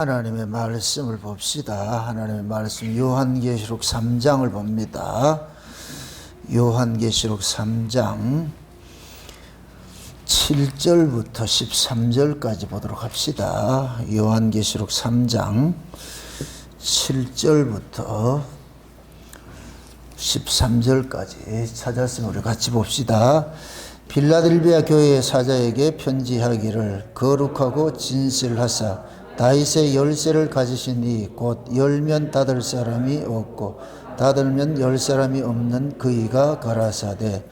하나님의 말씀을 봅시다. 하나님의 말씀 요한계시록 3장을 봅니다. 요한계시록 3장 7절부터 13절까지 보도록 합시다. 요한계시록 3장 7절부터 13절까지 찾았으면 우리 같이 봅시다. 빌라델비아 교회의 사자에게 편지하기를 거룩하고 진실하사 다윗의 열쇠를 가지신 이 곧 열면 닫을 사람이 없고 닫으면 열 사람이 없는 그이가 가라사대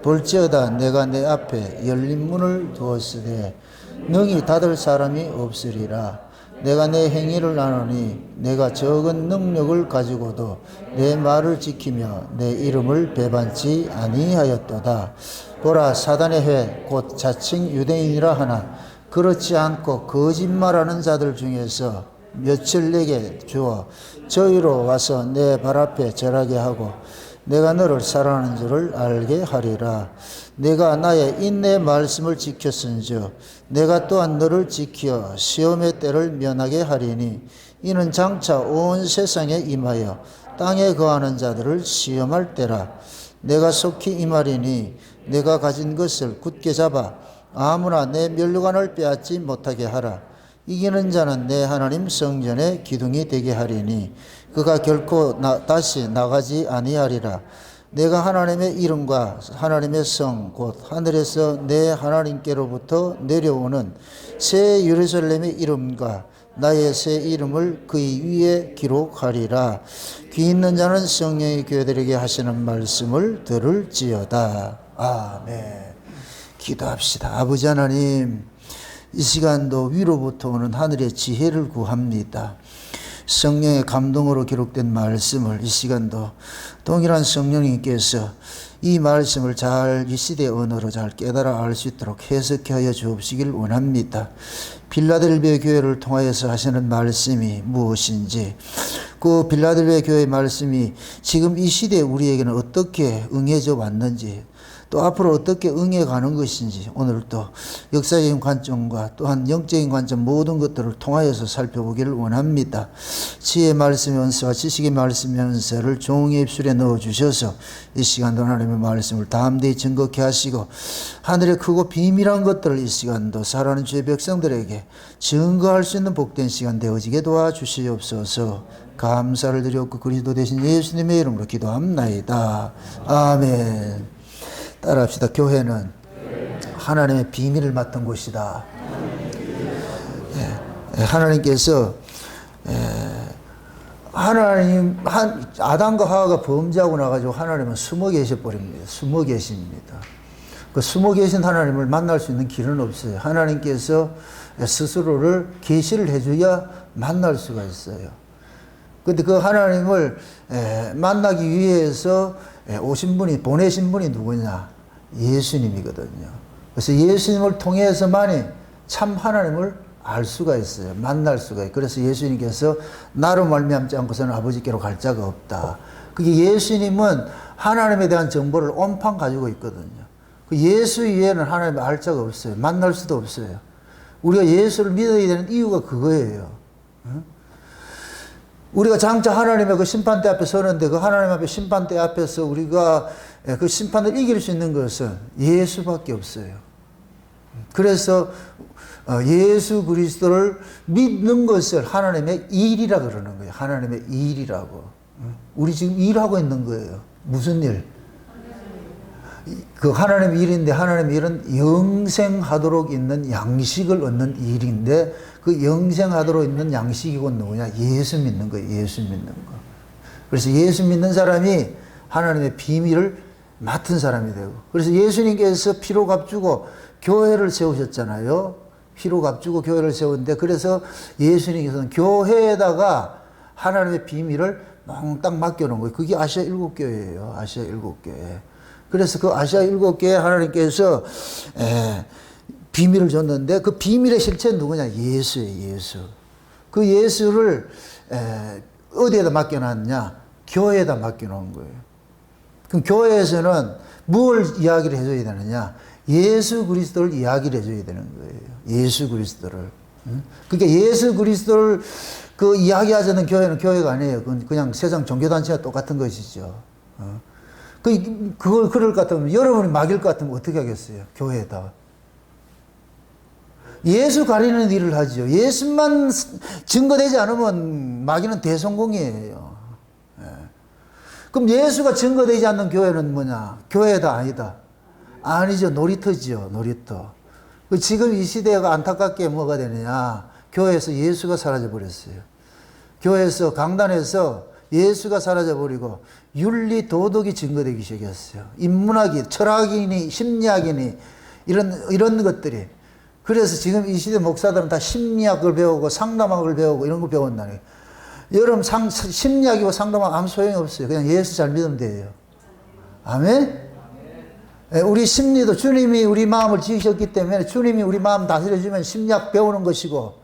볼지어다 내가 내 앞에 열린 문을 두었으되 능히 닫을 사람이 없으리라. 내가 내 행위를 아노니 내가 적은 능력을 가지고도 내 말을 지키며 내 이름을 배반치 아니하였도다. 보라 사단의 회 곧 자칭 유대인이라 하나 그렇지 않고 거짓말하는 자들 중에서 며칠 내게 주어 저희로 와서 내 발 앞에 절하게 하고 내가 너를 사랑하는 줄을 알게 하리라. 내가 나의 인내의 말씀을 지켰은즉 내가 또한 너를 지켜 시험의 때를 면하게 하리니 이는 장차 온 세상에 임하여 땅에 거하는 자들을 시험할 때라. 내가 속히 임하리니 내가 가진 것을 굳게 잡아 아무나 내 면류관을 빼앗지 못하게 하라. 이기는 자는 내 하나님 성전의 기둥이 되게 하리니 그가 결코 다시 나가지 아니하리라. 내가 하나님의 이름과 하나님의 성 곧 하늘에서 내 하나님께로부터 내려오는 새 예루살렘의 이름과 나의 새 이름을 그의 위에 기록하리라. 귀 있는 자는 성령의 교회들에게 하시는 말씀을 들을지어다. 아멘. 기도합시다. 아버지 하나님, 이 시간도 위로부터 오는 하늘의 지혜를 구합니다. 성령의 감동으로 기록된 말씀을 이 시간도 동일한 성령님께서 이 말씀을 잘 이 시대의 언어로 잘 깨달아 알 수 있도록 해석해 하여 주옵시길 원합니다. 빌라델비아 교회를 통하여서 하시는 말씀이 무엇인지, 그 빌라델비아 교회의 말씀이 지금 이 시대에 우리에게는 어떻게 응해져 왔는지, 또 앞으로 어떻게 응해가는 것인지 오늘 또 역사적인 관점과 또한 영적인 관점 모든 것들을 통하여서 살펴보기를 원합니다. 지혜의 말씀의 은사와 지식의 말씀의 은사를 종의 입술에 넣어주셔서 이 시간도 하나님의 말씀을 담대히 증거케 하시고 하늘의 크고 비밀한 것들을 이 시간도 살아가는 주의 백성들에게 증거할 수 있는 복된 시간 되어지게 도와주시옵소서. 감사를 드렸고 그리스도 대신 예수님의 이름으로 기도합나이다. 아멘. 따라합시다. 교회는 하나님의 비밀을 맡은 곳이다. 하나님께서 아담과 하와가 범죄하고 나가지고 하나님은 숨어 계셔버립니다. 숨어 계십니다. 그 숨어 계신 하나님을 만날 수 있는 길은 없어요. 하나님께서 스스로를 계시를 해줘야 만날 수가 있어요. 근데 그 하나님을 만나기 위해서 보내신 분이 누구냐? 예수님이거든요. 그래서 예수님을 통해서만이 참 하나님을 알 수가 있어요. 만날 수가 있어요. 그래서 예수님께서 나로 말미암지 않고서는 아버지께로 갈 자가 없다. 그게 예수님은 하나님에 대한 정보를 온판 가지고 있거든요. 그 예수 외에는 하나님을 알 자가 없어요. 만날 수도 없어요. 우리가 예수를 믿어야 되는 이유가 그거예요. 우리가 장차 하나님의 그 심판대 앞에 서는데 그 하나님 앞에 심판대 앞에서 우리가 그 심판을 이길 수 있는 것은 예수밖에 없어요. 그래서 예수 그리스도를 믿는 것을 하나님의 일이라 그러는 거예요. 하나님의 일이라고. 우리 지금 일하고 있는 거예요. 무슨 일? 그 하나님의 일인데 하나님의 일은 영생하도록 있는 양식을 얻는 일인데 그 영생하도록 있는 양식이 곧 누구냐? 예수 믿는 거예요. 예수 믿는 거. 그래서 예수 믿는 사람이 하나님의 비밀을 맡은 사람이 되고, 그래서 예수님께서 피로 값주고 교회를 세우셨잖아요. 피로 값주고 교회를 세웠는데, 그래서 예수님께서는 교회에다가 하나님의 비밀을 몽땅 맡겨놓은 거예요. 그게 아시아 7교회예요. 아시아 7교회. 그래서 그 아시아 7교회 하나님께서 비밀을 줬는데 그 비밀의 실체는 누구냐? 예수예요. 예수. 그 예수를 어디에다 맡겨놨냐? 교회에다 맡겨놓은 거예요. 그럼 교회에서는 뭘 이야기를 해줘야 되느냐? 예수 그리스도를 이야기를 해줘야 되는 거예요. 예수 그리스도를. 그러니까 예수 그리스도를 그 이야기하자는 교회는 교회가 아니에요. 그건 그냥 세상 종교단체와 똑같은 것이죠. 그걸 그럴 것 같으면 여러분이 막일 것 같으면 어떻게 하겠어요? 교회에다가. 예수 가리는 일을 하죠. 예수만 증거되지 않으면 마귀는 대성공이에요. 그럼 예수가 증거되지 않는 교회는 뭐냐? 교회다 아니다? 아니죠. 놀이터지요. 놀이터. 지금 이 시대가 안타깝게 뭐가 되느냐? 교회에서 예수가 사라져버렸어요. 교회에서 강단에서 예수가 사라져버리고 윤리 도덕이 증거되기 시작했어요. 인문학이, 철학이니 심리학이니 이런 것들이. 그래서 지금 이 시대 목사들은 다 심리학을 배우고 상담학을 배우고 이런 거 배운다니. 여러분 심리학이고 상담학 아무 소용이 없어요. 그냥 예수 잘 믿으면 돼요. 아멘? 우리 심리도 주님이 우리 마음을 지으셨기 때문에 주님이 우리 마음 다스려주면 심리학 배우는 것이고.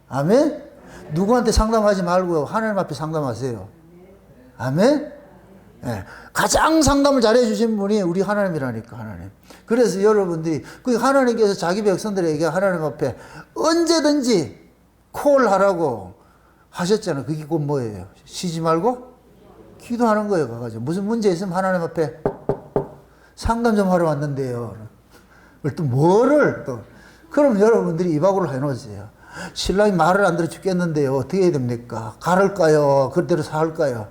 아멘? 누구한테 상담하지 말고요. 하나님 앞에 상담하세요. 아멘? 네. 가장 상담을 잘해 주신 분이 우리 하나님이라니까, 하나님. 그래서 여러분들이 그 하나님께서 자기 백성들에게 하나님 앞에 언제든지 콜하라고 하셨잖아요. 그게 곧 뭐예요? 쉬지 말고 기도하는 거예요. 가가지고 무슨 문제 있으면 하나님 앞에 상담 좀 하러 왔는데요. 또 뭐를 또 그럼 여러분들이 입하고를 해놓으세요. 신랑이 말을 안 들어 죽겠는데요. 어떻게 해야 됩니까? 가를까요? 그대로 살까요?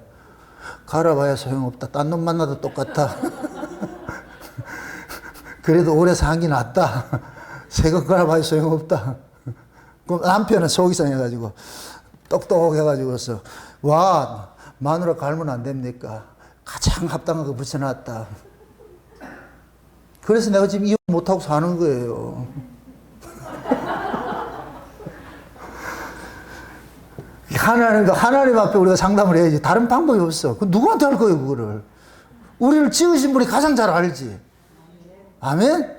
갈아봐야 소용없다. 딴 놈 만나도 똑같아. 그래도 오래 사는 게 낫다. 새거 갈아봐야 소용없다. 그럼 남편은 속이 상해가지고 똑똑해가지고서 와 마누라 갈면 안 됩니까? 가장 합당한 거 붙여놨다. 그래서 내가 지금 이혼 못하고 사는 거예요. 하나님 앞에 우리가 상담을 해야지. 다른 방법이 없어. 그 누구한테 할 거예요, 그거를? 우리를 지으신 분이 가장 잘 알지. 아멘?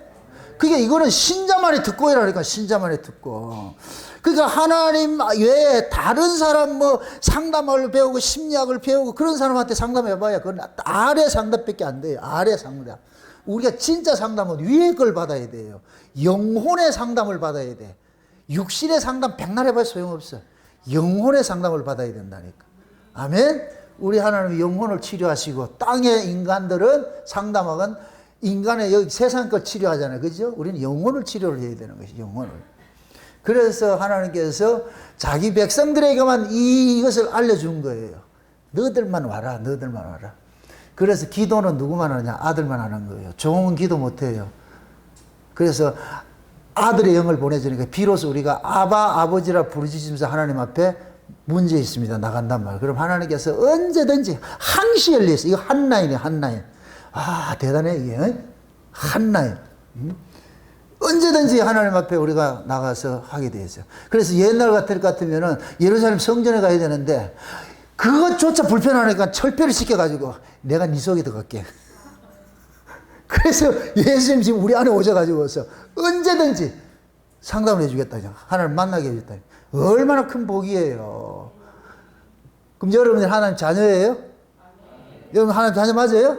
그게 이거는 신자만이 듣고 이라니까, 신자만이 듣고. 그러니까 하나님 외에 다른 사람 뭐 상담을 배우고 심리학을 배우고 그런 사람한테 상담해봐야 그건 아래 상담밖에 안 돼요. 아래 상담. 우리가 진짜 상담은 위에 걸 받아야 돼요. 영혼의 상담을 받아야 돼. 육신의 상담 백날 해봐야 소용없어. 영혼의 상담을 받아야 된다니까. 아멘? 우리 하나님이 영혼을 치료하시고 땅의 인간들은 상담학은 인간의 여기 세상 걸 치료하잖아요. 그죠? 우리는 영혼을 치료를 해야 되는 것이 영혼을. 그래서 하나님께서 자기 백성들에게만 이것을 알려준 거예요. 너들만 와라. 너들만 와라. 그래서 기도는 누구만 하느냐? 아들만 하는 거예요. 종은 기도 못해요. 그래서 아들의 영을 보내주니까 비로소 우리가 아바 아버지라 부르짖으면서 하나님 앞에 문제 있습니다. 나간단 말이에요. 그럼 하나님께서 언제든지 항시 열려있어요. 이거 한 라인이에요. 한 라인. 아 대단해 이게. 한 라인. 언제든지 하나님 앞에 우리가 나가서 하게 되어 있어요. 그래서 옛날 같으면은 예루살렘 성전에 가야 되는데 그것조차 불편하니까 철폐를 시켜가지고 내가 네 속에 들어갈게. 그래서 예수님 지금 우리 안에 오셔가지고서 언제든지 상담을 해주겠다. 하나님 만나게 해주겠다. 얼마나 큰 복이에요. 그럼 여러분들 하나님 자녀예요? 여러분 하나님 자녀 맞아요?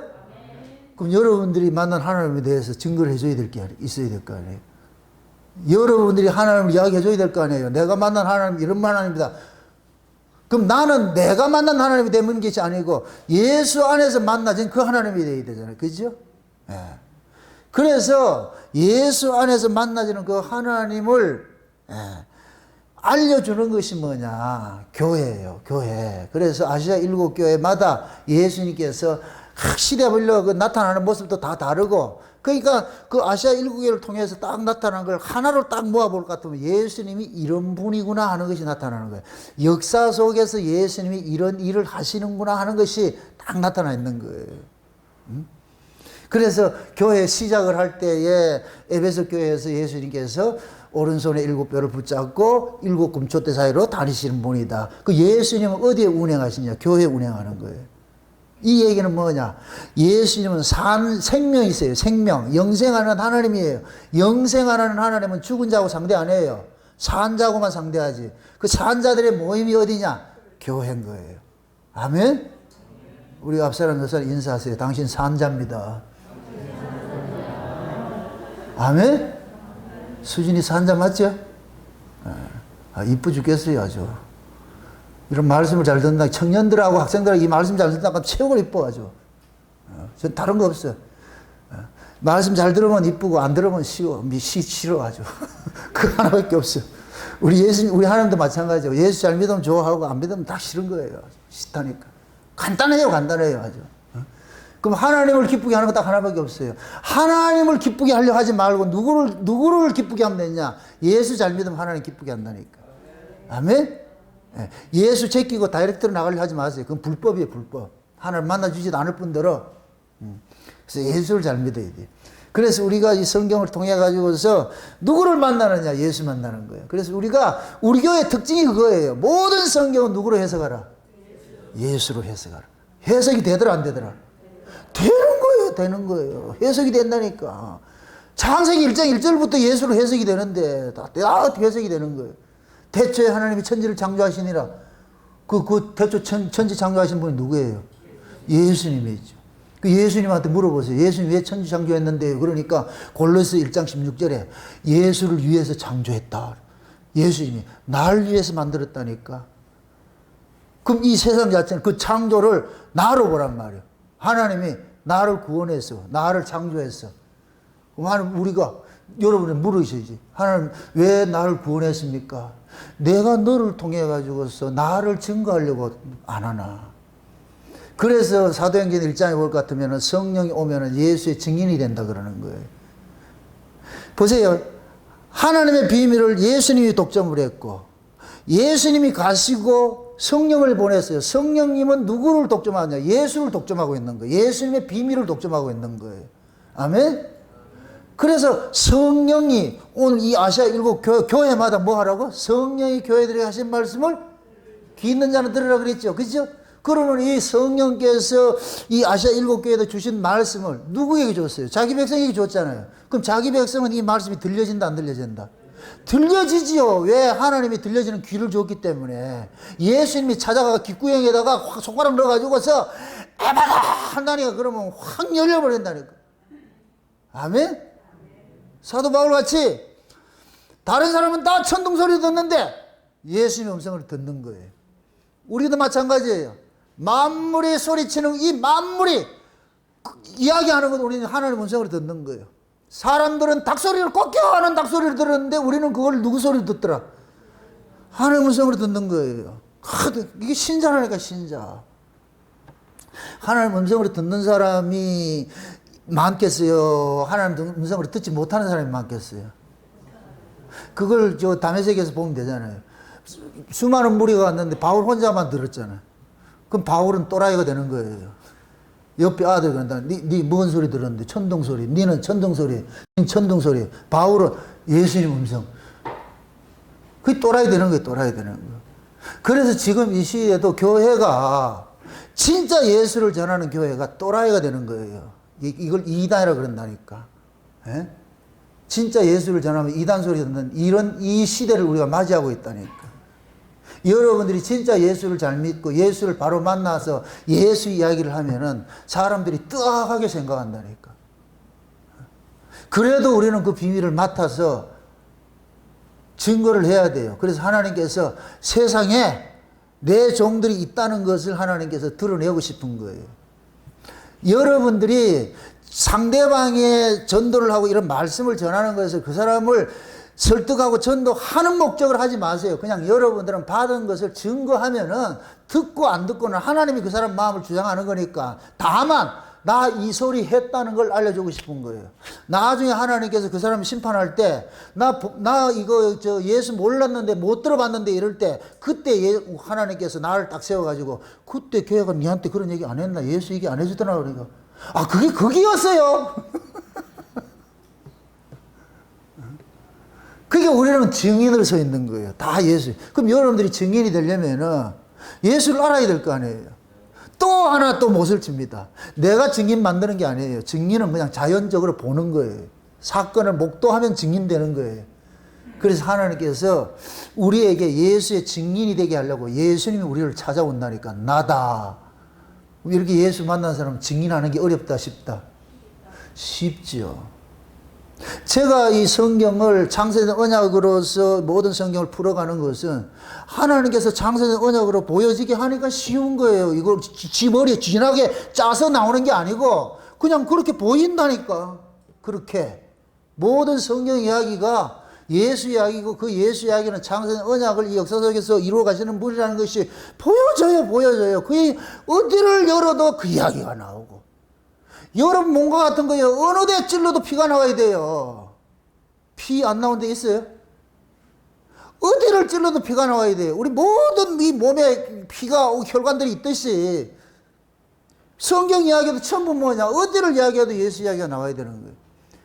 그럼 여러분들이 만난 하나님에 대해서 증거를 해줘야 될 게 있어야 될 거 아니에요. 여러분들이 하나님을 이야기해줘야 될 거 아니에요. 내가 만난 하나님 이런 하나님이다. 그럼 나는 내가 만난 하나님이 되는 것이 아니고 예수 안에서 만나진 그 하나님이 되어야 되잖아요. 그죠? 예. 그래서 예수 안에서 만나지는 그 하나님을 알려주는 것이 뭐냐? 교회예요. 교회. 그래서 아시아 7교회마다 예수님께서 시대별로 그 나타나는 모습도 다 다르고 그러니까 그 아시아 7교회를 통해서 딱 나타난 걸 하나로 딱 모아볼 것 같으면 예수님이 이런 분이구나 하는 것이 나타나는 거예요. 역사 속에서 예수님이 이런 일을 하시는구나 하는 것이 딱 나타나 있는 거예요. 그래서 교회 시작을 할 때에 에베소 교회에서 예수님께서 오른손에 7뼈를 붙잡고 7 금초대 사이로 다니시는 분이다. 그 예수님은 어디에 운행하시냐? 교회에 운행하는 거예요. 이 얘기는 뭐냐? 예수님은 생명이세요. 생명. 영생하는 하나님이에요. 영생하는 하나님은 죽은 자하고 상대 안 해요. 산 자하고만 상대하지. 그 산 자들의 모임이 어디냐? 교회인 거예요. 아멘? 우리 앞사람 여사람 인사하세요. 당신 산자입니다. 아멘? 수진이 산자 맞죠? 이쁘 죽겠어요, 아주. 이런 말씀을 잘 듣는다. 청년들하고 학생들하고 이 말씀 잘 듣다가 최고 이뻐, 아주. 전 다른 거 없어요. 말씀 잘 들으면 이쁘고 안 들으면 싫어, 아주. 그거 하나밖에 없어요. 우리 하나님도 마찬가지죠. 예수 잘 믿으면 좋아하고 안 믿으면 다 싫은 거예요. 싫다니까. 간단해요, 간단해요, 아주. 그럼 하나님을 기쁘게 하는 거 딱 하나밖에 없어요. 하나님을 기쁘게 하려 하지 말고 누구를 기쁘게 하면 되냐? 예수 잘 믿으면 하나님 기쁘게 한다니까. 아멘? 예수 제끼고 다이렉트로 나가려 하지 마세요. 그건 불법이에요, 불법. 하나님 만나주지도 않을 뿐더러. 그래서 예수를 잘 믿어야 돼요. 그래서 우리가 이 성경을 통해 가지고서 누구를 만나느냐? 예수 만나는 거예요. 그래서 우리 교회의 특징이 그거예요. 모든 성경은 누구로 해석하라? 예수로 해석하라. 해석이 되더라, 안 되더라? 되는 거예요. 해석이 된다니까. 창세기 1장 1절부터 예수로 해석이 되는데, 다 해석이 되는 거예요. 태초에 하나님이 천지를 창조하시니라. 태초 천지 창조하신 분이 누구예요? 예수님이죠. 그 예수님한테 물어보세요. 예수님 왜 천지 창조했는데요? 그러니까 골로새 1장 16절에 예수를 위해서 창조했다. 예수님이 날 위해서 만들었다니까. 그럼 이 세상 자체는 그 창조를 나로 보란 말이에요. 하나님이 나를 구원했어. 나를 창조했어. 그럼 우리가 여러분이 물으셔야지. 하나님 왜 나를 구원했습니까? 내가 너를 통해 가지고서 나를 증거하려고 안 하나. 그래서 사도행전 1장에 볼 것 같으면 성령이 오면 예수의 증인이 된다 그러는 거예요. 보세요. 하나님의 비밀을 예수님이 독점을 했고 예수님이 가시고 성령을 보냈어요. 성령님은 누구를 독점하냐? 예수를 독점하고 있는 거예요. 예수님의 비밀을 독점하고 있는 거예요. 아멘? 그래서 성령이 오늘 이 아시아 일곱 교회마다 뭐 하라고? 성령이 교회들에게 하신 말씀을 귀 있는 자는 들으라 그랬죠. 그죠? 그러면 이 성령께서 이 아시아 일곱 교회에 주신 말씀을 누구에게 줬어요? 자기 백성에게 줬잖아요. 그럼 자기 백성은 이 말씀이 들려진다, 안 들려진다? 들려지지요. 왜? 하나님이 들려지는 귀를 줬기 때문에. 예수님이 찾아가 귓구멍에다가 손가락 넣어가지고서 에바다 한다니까. 그러면 확 열려버린다니까. 아멘? 사도 바울 같이 다른 사람은 다 천둥 소리 듣는데 예수님의 음성을 듣는 거예요. 우리도 마찬가지예요. 만물이 소리치는 이 만물이 이야기하는 건 우리는 하나님의 음성을 듣는 거예요. 사람들은 닭소리를 꺾여가는 닭소리를 들었는데 우리는 그걸 누구 소리를 듣더라? 하나님의 음성으로 듣는 거예요. 이게 신자라니까, 신자. 하나님의 음성으로 듣는 사람이 많겠어요? 하나님의 음성으로 듣지 못하는 사람이 많겠어요? 그걸 다메섹에서 보면 되잖아요. 수많은 무리가 왔는데 바울 혼자만 들었잖아요. 그럼 바울은 또라이가 되는 거예요. 옆에 아들 그런다. 네 뭔 소리 들었는데? 천둥 소리. 니는 천둥 소리. 니는 천둥 소리. 바울은 예수님 음성. 그게 또라이 되는 거예요. 또라이 되는 거예요. 그래서 지금 이 시대에도 교회가 진짜 예수를 전하는 교회가 또라이가 되는 거예요. 이걸 이단이라 그런다니까. 예? 진짜 예수를 전하면 이단 소리 듣는 이 시대를 우리가 맞이하고 있다니까. 여러분들이 진짜 예수를 잘 믿고 예수를 바로 만나서 예수 이야기를 하면은 사람들이 뜨악하게 생각한다니까. 그래도 우리는 그 비밀을 맡아서 증거를 해야 돼요. 그래서 하나님께서 세상에 내 종들이 있다는 것을 하나님께서 드러내고 싶은 거예요. 여러분들이 상대방의 전도를 하고 이런 말씀을 전하는 것에서 그 사람을 설득하고 전도하는 목적을 하지 마세요. 그냥 여러분들은 받은 것을 증거하면은 듣고 안 듣고는 하나님이 그 사람 마음을 주장하는 거니까. 다만 나 이 소리 했다는 걸 알려주고 싶은 거예요. 나중에 하나님께서 그 사람 심판할 때 나 이거 예수 몰랐는데 못 들어봤는데 이럴 때 그때 하나님께서 나를 딱 세워가지고 그때 교회가 니한테 그런 얘기 안 했나? 예수 얘기 안 해주더나 그러니까 그게 그게였어요. 그게 우리는 증인으로 서 있는 거예요. 다 예수. 그럼 여러분들이 증인이 되려면은 예수를 알아야 될 거 아니에요. 또 하나 또 못을 칩니다. 내가 증인 만드는 게 아니에요. 증인은 그냥 자연적으로 보는 거예요. 사건을 목도하면 증인되는 거예요. 그래서 하나님께서 우리에게 예수의 증인이 되게 하려고 예수님이 우리를 찾아온다니까. 나다. 이렇게 예수 만난 사람은 증인하는 게 어렵다, 쉽다? 쉽지요. 제가 이 성경을 창세된 언약으로서 모든 성경을 풀어가는 것은 하나님께서 창세된 언약으로 보여지게 하니까 쉬운 거예요. 이걸 지 머리에 진하게 짜서 나오는 게 아니고 그냥 그렇게 보인다니까. 그렇게 모든 성경 이야기가 예수 이야기고 그 예수 이야기는 창세된 언약을 이 역사 속에서 이루어 가시는 분이라는 것이 보여져요. 그 어디를 열어도 그 이야기가 나오고, 여러분 몸과 같은 거예요. 어느 데 찔러도 피가 나와야 돼요. 피 안 나온 데 있어요? 어디를 찔러도 피가 나와야 돼요. 우리 모든 이 몸에 피가 혈관들이 있듯이 성경 이야기도 전부 뭐냐, 어디를 이야기해도 예수 이야기가 나와야 되는 거예요.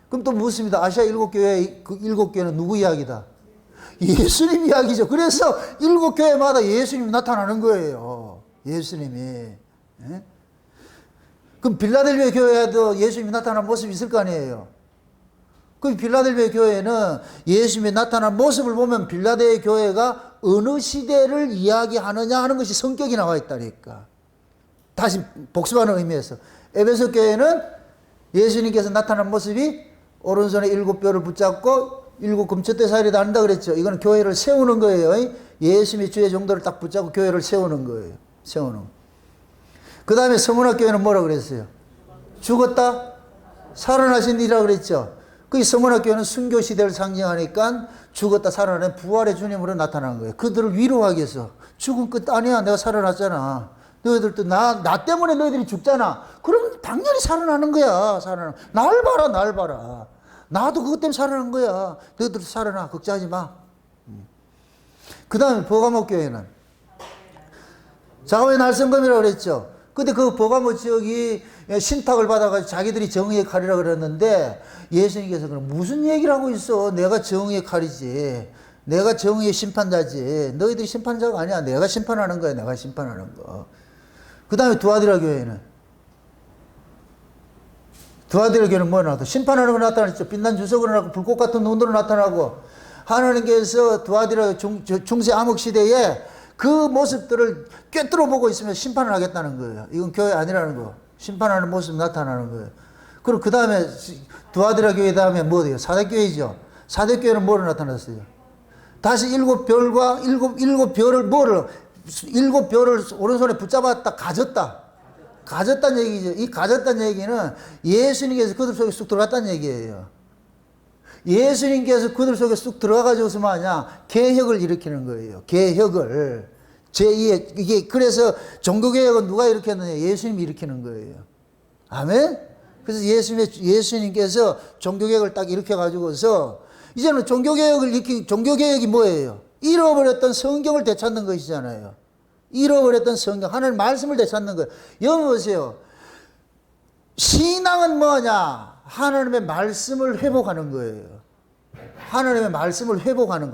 그럼 또 묻습니다. 아시아 7교회, 그 7교회는 누구 이야기다? 예수님 이야기죠. 그래서 7교회마다 예수님이 나타나는 거예요. 예수님이. 예? 그럼 빌라델비아 교회에도 예수님이 나타난 모습이 있을 거 아니에요. 그 빌라델비아 교회는 예수님이 나타난 모습을 보면 빌라델비아 교회가 어느 시대를 이야기하느냐 하는 것이 성격이 나와 있다니까. 다시 복습하는 의미에서. 에베소 교회는 예수님께서 나타난 모습이 오른손에 7뼈를 붙잡고 7 금초대 사이를 한다 그랬죠. 이거는 교회를 세우는 거예요. 예수님의 주의 정도를 딱 붙잡고 교회를 세우는 거예요. 세우는. 그 다음에 서문학 교회는 뭐라 그랬어요? 죽었다 살아나신이라 그랬죠. 그 서문학 교회는 순교 시대를 상징하니까 죽었다 살아난 부활의 주님으로 나타난 거예요. 그들을 위로하기 위해서. 죽은 끝 아니야. 내가 살아났잖아. 너희들도 나 때문에 너희들이 죽잖아. 그럼 당연히 살아나는 거야. 날 봐라. 나도 그것 때문에 살아난 거야. 너희들도 살아나. 걱정하지 마. 그 다음에 버가모 교회는 자가의 날성검이라고 그랬죠. 근데 그 버가모 지역이 신탁을 받아가지고 자기들이 정의의 칼이라고 그랬는데 예수님께서 그럼 무슨 얘기를 하고 있어? 내가 정의의 칼이지. 내가 정의의 심판자지. 너희들이 심판자가 아니야. 내가 심판하는 거야. 내가 심판하는 거. 그 다음에 두아디라 교회는 뭐 나타나? 심판하는 거 나타났죠. 빛난 주석으로 나타나고 불꽃 같은 눈으로 나타나고 하나님께서 두아디라 중세 암흑 시대에 그 모습들을 꿰뚫어 보고 있으면 심판을 하겠다는 거예요. 이건 교회 아니라는 거. 심판하는 모습이 나타나는 거예요. 그리고 그 다음에 두아디라 교회 다음에 뭐 돼요? 사대교회죠. 사대교회는 뭐로 나타났어요? 다시 7별과 7별을 7별을 오른손에 붙잡았다 가졌다는 얘기죠. 이 가졌다는 얘기는 예수님께서 그들 속에 쑥 들어갔다는 얘기예요. 예수님께서 그들 속에 쑥 들어가가지고서 뭐하냐? 개혁을 일으키는 거예요. 개혁을. 제2의, 이게, 그래서 종교개혁은 누가 일으켰느냐? 예수님이 일으키는 거예요. 아멘? 그래서 예수님께서 종교개혁을 딱 일으켜가지고서 이제는 종교개혁이 뭐예요? 잃어버렸던 성경을 되찾는 것이잖아요. 잃어버렸던 성경, 하나님 말씀을 되찾는 거예요. 여기 보세요. 신앙은 뭐냐? 하나님의 말씀을 회복하는 거예요. 하나님의 말씀을 회복하는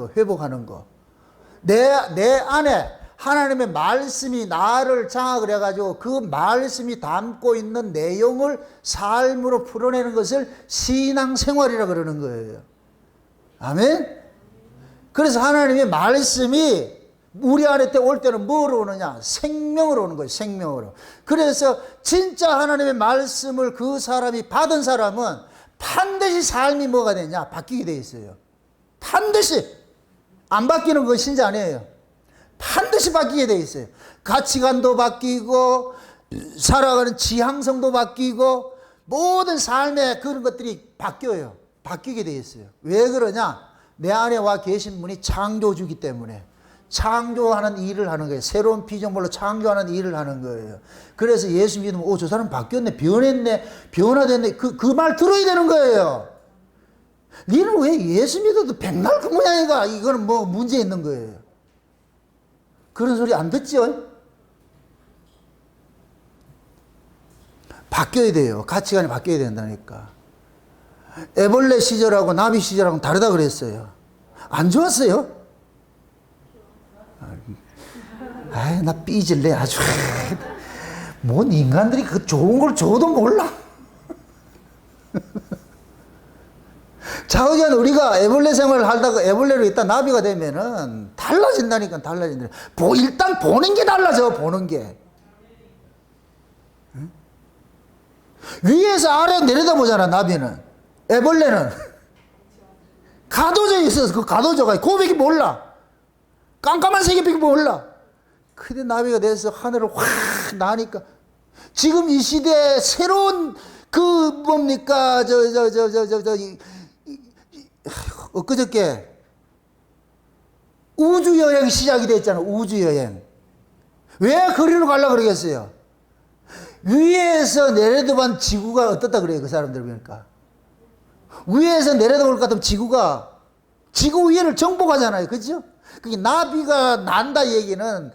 거. 내 안에 하나님의 말씀이 나를 장악을 해가지고 그 말씀이 담고 있는 내용을 삶으로 풀어내는 것을 신앙생활이라 그러는 거예요. 아멘? 그래서 하나님의 말씀이 우리 안에 올 때는 뭐로 오느냐? 생명으로 오는 거예요. 생명으로. 그래서 진짜 하나님의 말씀을 그 사람이 받은 사람은 반드시 삶이 뭐가 되냐? 바뀌게 돼 있어요. 반드시. 안 바뀌는 건 신자 아니에요. 반드시 바뀌게 돼 있어요. 가치관도 바뀌고 살아가는 지향성도 바뀌고 모든 삶의 그런 것들이 바뀌어요. 바뀌게 돼 있어요. 왜 그러냐? 내 안에 와 계신 분이 창조주기 때문에 창조하는 일을 하는 거예요. 새로운 피조물로 창조하는 일을 하는 거예요. 그래서 예수 믿으면 저 사람 바뀌었네, 변했네, 변화됐네. 그 말 들어야 되는 거예요. 니는 왜 예수 믿어도 백날 그 모양이가? 이거는 뭐 문제 있는 거예요. 그런 소리 안 듣죠? 바뀌어야 돼요. 가치관이 바뀌어야 된다니까. 애벌레 시절하고 나비 시절하고 다르다 그랬어요. 안 좋았어요? 아이, 나 삐질래, 아주. 뭔 인간들이 그 좋은 걸 줘도 몰라. 자우지간 우리가 애벌레 생활을 하다가 애벌레로 있다 나비가 되면은 달라진다니까, 달라진다. 일단 보는 게 달라져, 보는 게. 응? 위에서 아래 내려다보잖아, 나비는. 애벌레는 가둬져 있어서 그 가둬져가 고백이 몰라. 깜깜한 세계밖에 몰라. 근데 나비가 돼서 하늘을 확 나니까 지금 이 시대에 새로운 그 뭡니까 엊그저께 우주여행 시작이 됐잖아. 우주여행. 왜 거리로 가려고 그러겠어요? 위에서 내려다본 지구가 어떻다 그래요? 그 사람들 보니까. 위에서 내려다볼 것 같으면 지구가 지구 위를 정복하잖아요. 그죠? 그게 나비가 난다 얘기는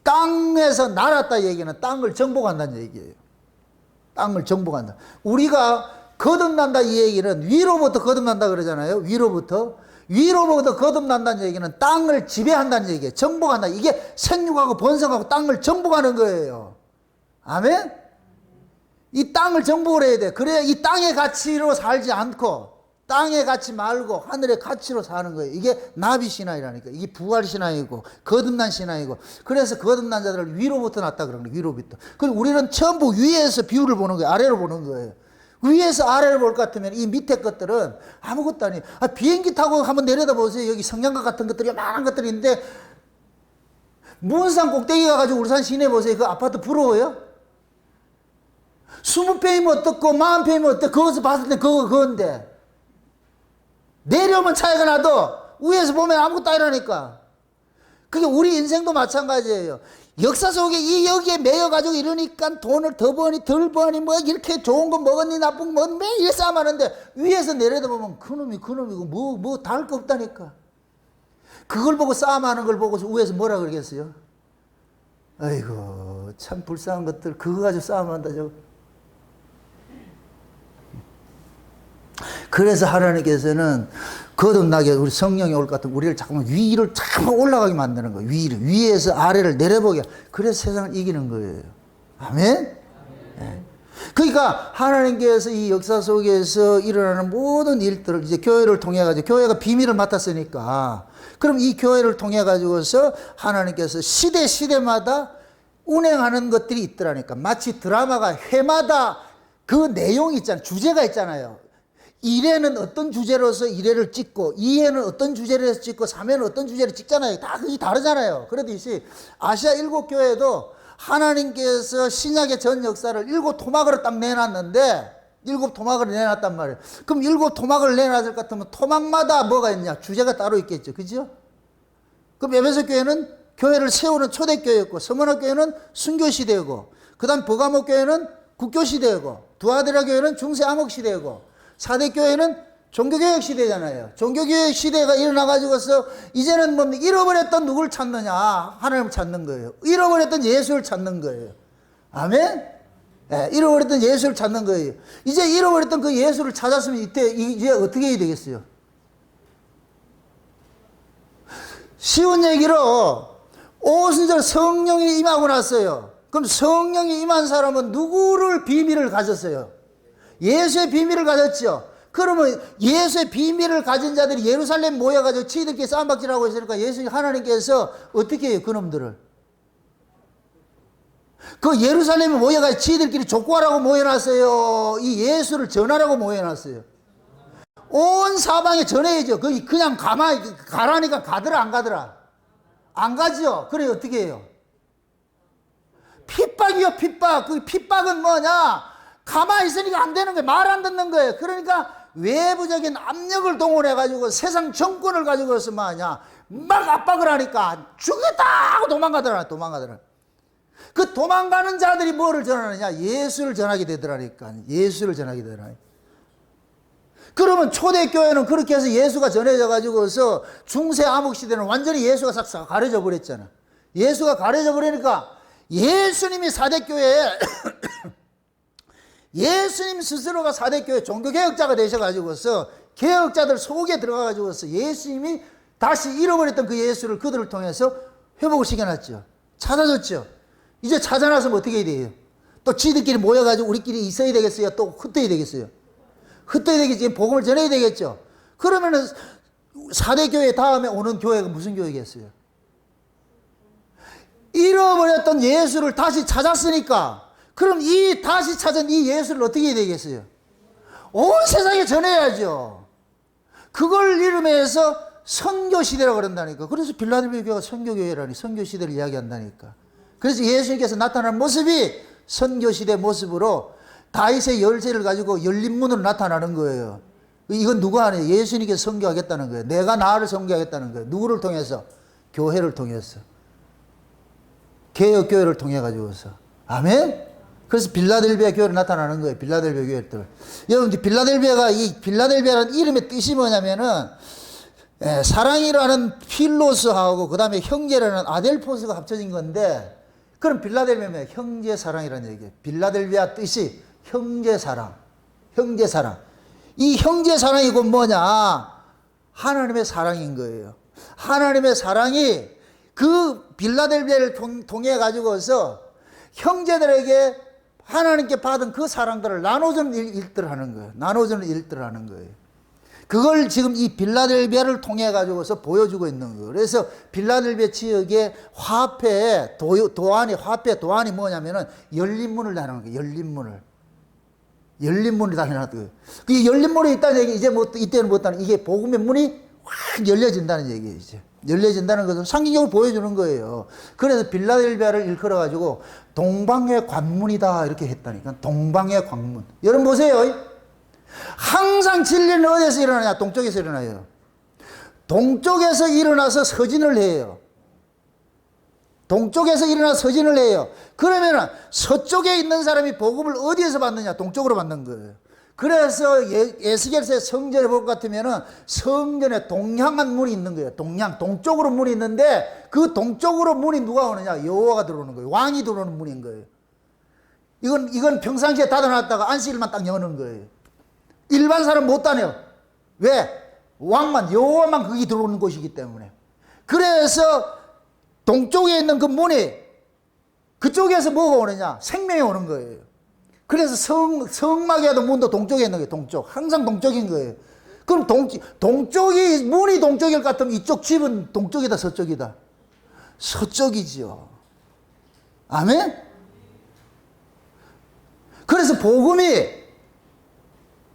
땅에서 날았다 얘기는 땅을 정복한다는 얘기예요. 땅을 정복한다. 우리가 거듭난다 이 얘기는 위로부터 거듭난다 그러잖아요. 위로부터 거듭난다는 얘기는 땅을 지배한다는 얘기예요. 정복한다. 이게 생육하고 번성하고 땅을 정복하는 거예요. 아멘? 이 땅을 정복을 해야 돼. 그래야 이 땅의 가치로 살지 않고 땅의 가치 말고 하늘의 가치로 사는 거예요. 이게 나비 신앙이라니까. 이게 부활 신앙이고 거듭난 신앙이고. 그래서 거듭난 자들을 위로부터 났다 그러는 거예요. 위로부터. 그리고 우리는 전부 위에서 비율을 보는 거예요. 아래로 보는 거예요. 위에서 아래를 볼 것 같으면 이 밑에 것들은 아무것도 아니에요. 비행기 타고 한번 내려다보세요. 여기 성냥갑 같은 것들이 많은 것들이 있는데 문산 꼭대기 가가지고 울산 시내 보세요. 그 아파트 부러워요? 20평이면 어떻고 40평이면 어떻고 그것을 봤을 때 그건데 내려오면 차이가 나도 위에서 보면 아무것도 아니라니까. 그게 우리 인생도 마찬가지예요. 역사 속에 이 여기에 매여가지고 이러니까 돈을 더 버니 덜 버니 뭐 이렇게 좋은 거 먹었니 나쁜 거 먹었니 매일 싸움하는데 위에서 내려다보면 그놈이고 뭐 다를 거 없다니까. 그걸 보고 싸움하는 걸 보고 위에서 뭐라 그러겠어요? 아이고 참 불쌍한 것들 그거 가지고 싸움한다 저거. 그래서 하나님께서는 거듭나게 우리 성령이 올 것 같으면 우리를 잠깐만 위를 잠깐 올라가게 만드는 거예요. 위에서 아래를 내려보게. 그래서 세상을 이기는 거예요. 아멘? 네. 그러니까 하나님께서 이 역사 속에서 일어나는 모든 일들을 이제 교회를 통해 가지고 교회가 비밀을 맡았으니까 그럼 이 교회를 통해 가지고서 하나님께서 시대마다 운행하는 것들이 있더라니까. 마치 드라마가 회마다 그 내용이 있잖아요. 주제가 있잖아요. 1회는 어떤 주제로서 1회를 찍고 2회는 어떤 주제로 찍고 3회는 어떤 주제를 찍잖아요. 다 그게 다르잖아요. 그러듯이 아시아 7교회도 하나님께서 신약의 전 역사를 7토막으로 딱 내놨는데 7토막을 내놨단 말이에요. 그럼 7토막을 내놨을 것 같으면 토막마다 뭐가 있냐? 주제가 따로 있겠죠. 그죠? 그럼 에베소 교회는 교회를 세우는 초대교회였고 서머나 교회는 순교시대고 그 다음 버가모 교회는 국교시대고 두아드라 교회는 중세암흑시대고 4대 교회는 종교개혁 시대잖아요. 종교개혁 시대가 일어나가지고서 이제는 뭡니까? 잃어버렸던 누구를 찾느냐? 하나님을 찾는 거예요. 잃어버렸던 예수를 찾는 거예요. 아멘? 네, 잃어버렸던 예수를 찾는 거예요. 이제 잃어버렸던 그 예수를 찾았으면 이제 어떻게 해야 되겠어요? 쉬운 얘기로 오순절 성령이 임하고 났어요. 그럼 성령이 임한 사람은 누구를 비밀을 가졌어요? 예수의 비밀을 가졌죠. 그러면 예수의 비밀을 가진 자들이 예루살렘 모여가지고 지들끼리 싸움박질하고 있으니까 예수님 하나님께서 어떻게 해요? 그놈들을 그 예루살렘에 모여가지고 지들끼리 족구하라고 모여놨어요? 이 예수를 전하라고 모여놨어요? 온 사방에 전해야죠. 그냥 가만히 가라니까 가더라 안 가더라? 안 가죠. 그래 어떻게 해요? 핍박이요 핍박. 그 핍박은 뭐냐? 가만히 있으니까 안 되는 거예요. 말 안 듣는 거예요. 그러니까 외부적인 압력을 동원해가지고 세상 정권을 가지고서 뭐하냐 막 압박을 하니까 죽겠다 하고 도망가더라. 그 도망가는 자들이 뭐를 전하느냐? 예수를 전하게 되더라니까. 예수를 전하게 되더라니까. 그러면 초대교회는 그렇게 해서 예수가 전해져 가지고서 중세 암흑 시대는 완전히 예수가 싹 가려져 버렸잖아. 예수가 가려져 버리니까 예수님이 4대 교회에 예수님 스스로가 4대 교회 종교개혁자가 되셔가지고서 개혁자들 속에 들어가가지고서 예수님이 다시 잃어버렸던 그 예수를 그들을 통해서 회복을 시켜놨죠. 찾아줬죠. 이제 찾아나서면 어떻게 해야 돼요? 또 지들끼리 모여가지고 우리끼리 있어야 되겠어요? 또 흩어야 되겠어요? 흩어야 되겠지. 복음을 전해야 되겠죠. 그러면은 4대 교회 다음에 오는 교회가 무슨 교회겠어요? 잃어버렸던 예수를 다시 찾았으니까 그럼 이 다시 찾은 이 예수를 어떻게 해야 되겠어요? 온 세상에 전해야죠. 그걸 이름해서 선교시대라고 그런다니까. 그래서 빌라델비아 교회가 선교교회라니, 선교시대를 이야기한다니까. 그래서 예수님께서 나타난 모습이 선교시대 모습으로 다윗의 열쇠를 가지고 열린 문으로 나타나는 거예요. 이건 누가 하냐? 예수님께서 선교하겠다는 거예요. 내가 나를 선교하겠다는 거예요. 누구를 통해서? 교회를 통해서. 개혁교회를 통해 가지고서. 아멘? 그래서 빌라델비아 교회로 나타나는 거예요. 빌라델비아 교회들. 여러분, 빌라델비아가, 이 빌라델비아라는 이름의 뜻이 뭐냐면은, 사랑이라는 필로스하고 그 다음에 형제라는 아델포스가 합쳐진 건데, 그럼 빌라델비아면 형제 사랑이라는 얘기예요. 빌라델비아 뜻이 형제 사랑. 형제 사랑. 이 형제 사랑이 곧 뭐냐? 하나님의 사랑인 거예요. 하나님의 사랑이 그 빌라델비아를 통해 가지고서 형제들에게 하나님께 받은 그 사랑들을 나눠주는 일들을 하는 거예요. 나눠주는 일들을 하는 거예요. 그걸 지금 이 빌라델비아를 통해 가지고서 보여주고 있는 거예요. 그래서 빌라델비아 지역의 화폐에 화폐 도안이 뭐냐면은 열린 문을 다루는 거예요. 열린 문을. 열린 문이 다 해놨던 거예요. 그 열린 문이 있다는 얘기, 이제 뭐, 이때는 못하는, 이게 복음의 문이 확 열려진다는 얘기예요, 이제. 열려진다는 것을 상징적으로 보여주는 거예요. 그래서 빌라델비아를 일컬어가지고 동방의 관문이다, 이렇게 했다니까. 동방의 관문. 여러분 보세요. 항상 진리는 어디에서 일어나냐? 동쪽에서 일어나요. 동쪽에서 일어나서 서진을 해요. 동쪽에서 일어나서 서진을 해요. 그러면은 서쪽에 있는 사람이 복음을 어디에서 받느냐? 동쪽으로 받는 거예요. 그래서 에스겔서의 성전에 볼 것 같으면은 성전에 동향한 문이 있는 거예요. 동쪽으로 문이 있는데 그 동쪽으로 문이 누가 오느냐? 여호와가 들어오는 거예요. 왕이 들어오는 문인 거예요. 이건 평상시에 닫아놨다가 안식일만 딱 여는 거예요. 일반 사람 못 다녀. 왜? 왕만, 여호와만 거기 들어오는 곳이기 때문에. 그래서 동쪽에 있는 그 문이 그쪽에서 뭐가 오느냐? 생명이 오는 거예요. 그래서 성막에도 문도 동쪽에 있는 거예요. 동쪽. 항상 동쪽인 거예요. 그럼 동쪽이, 문이 동쪽일 것 같으면 이쪽 집은 동쪽이다, 서쪽이다? 서쪽이지요. 아멘? 그래서 복음이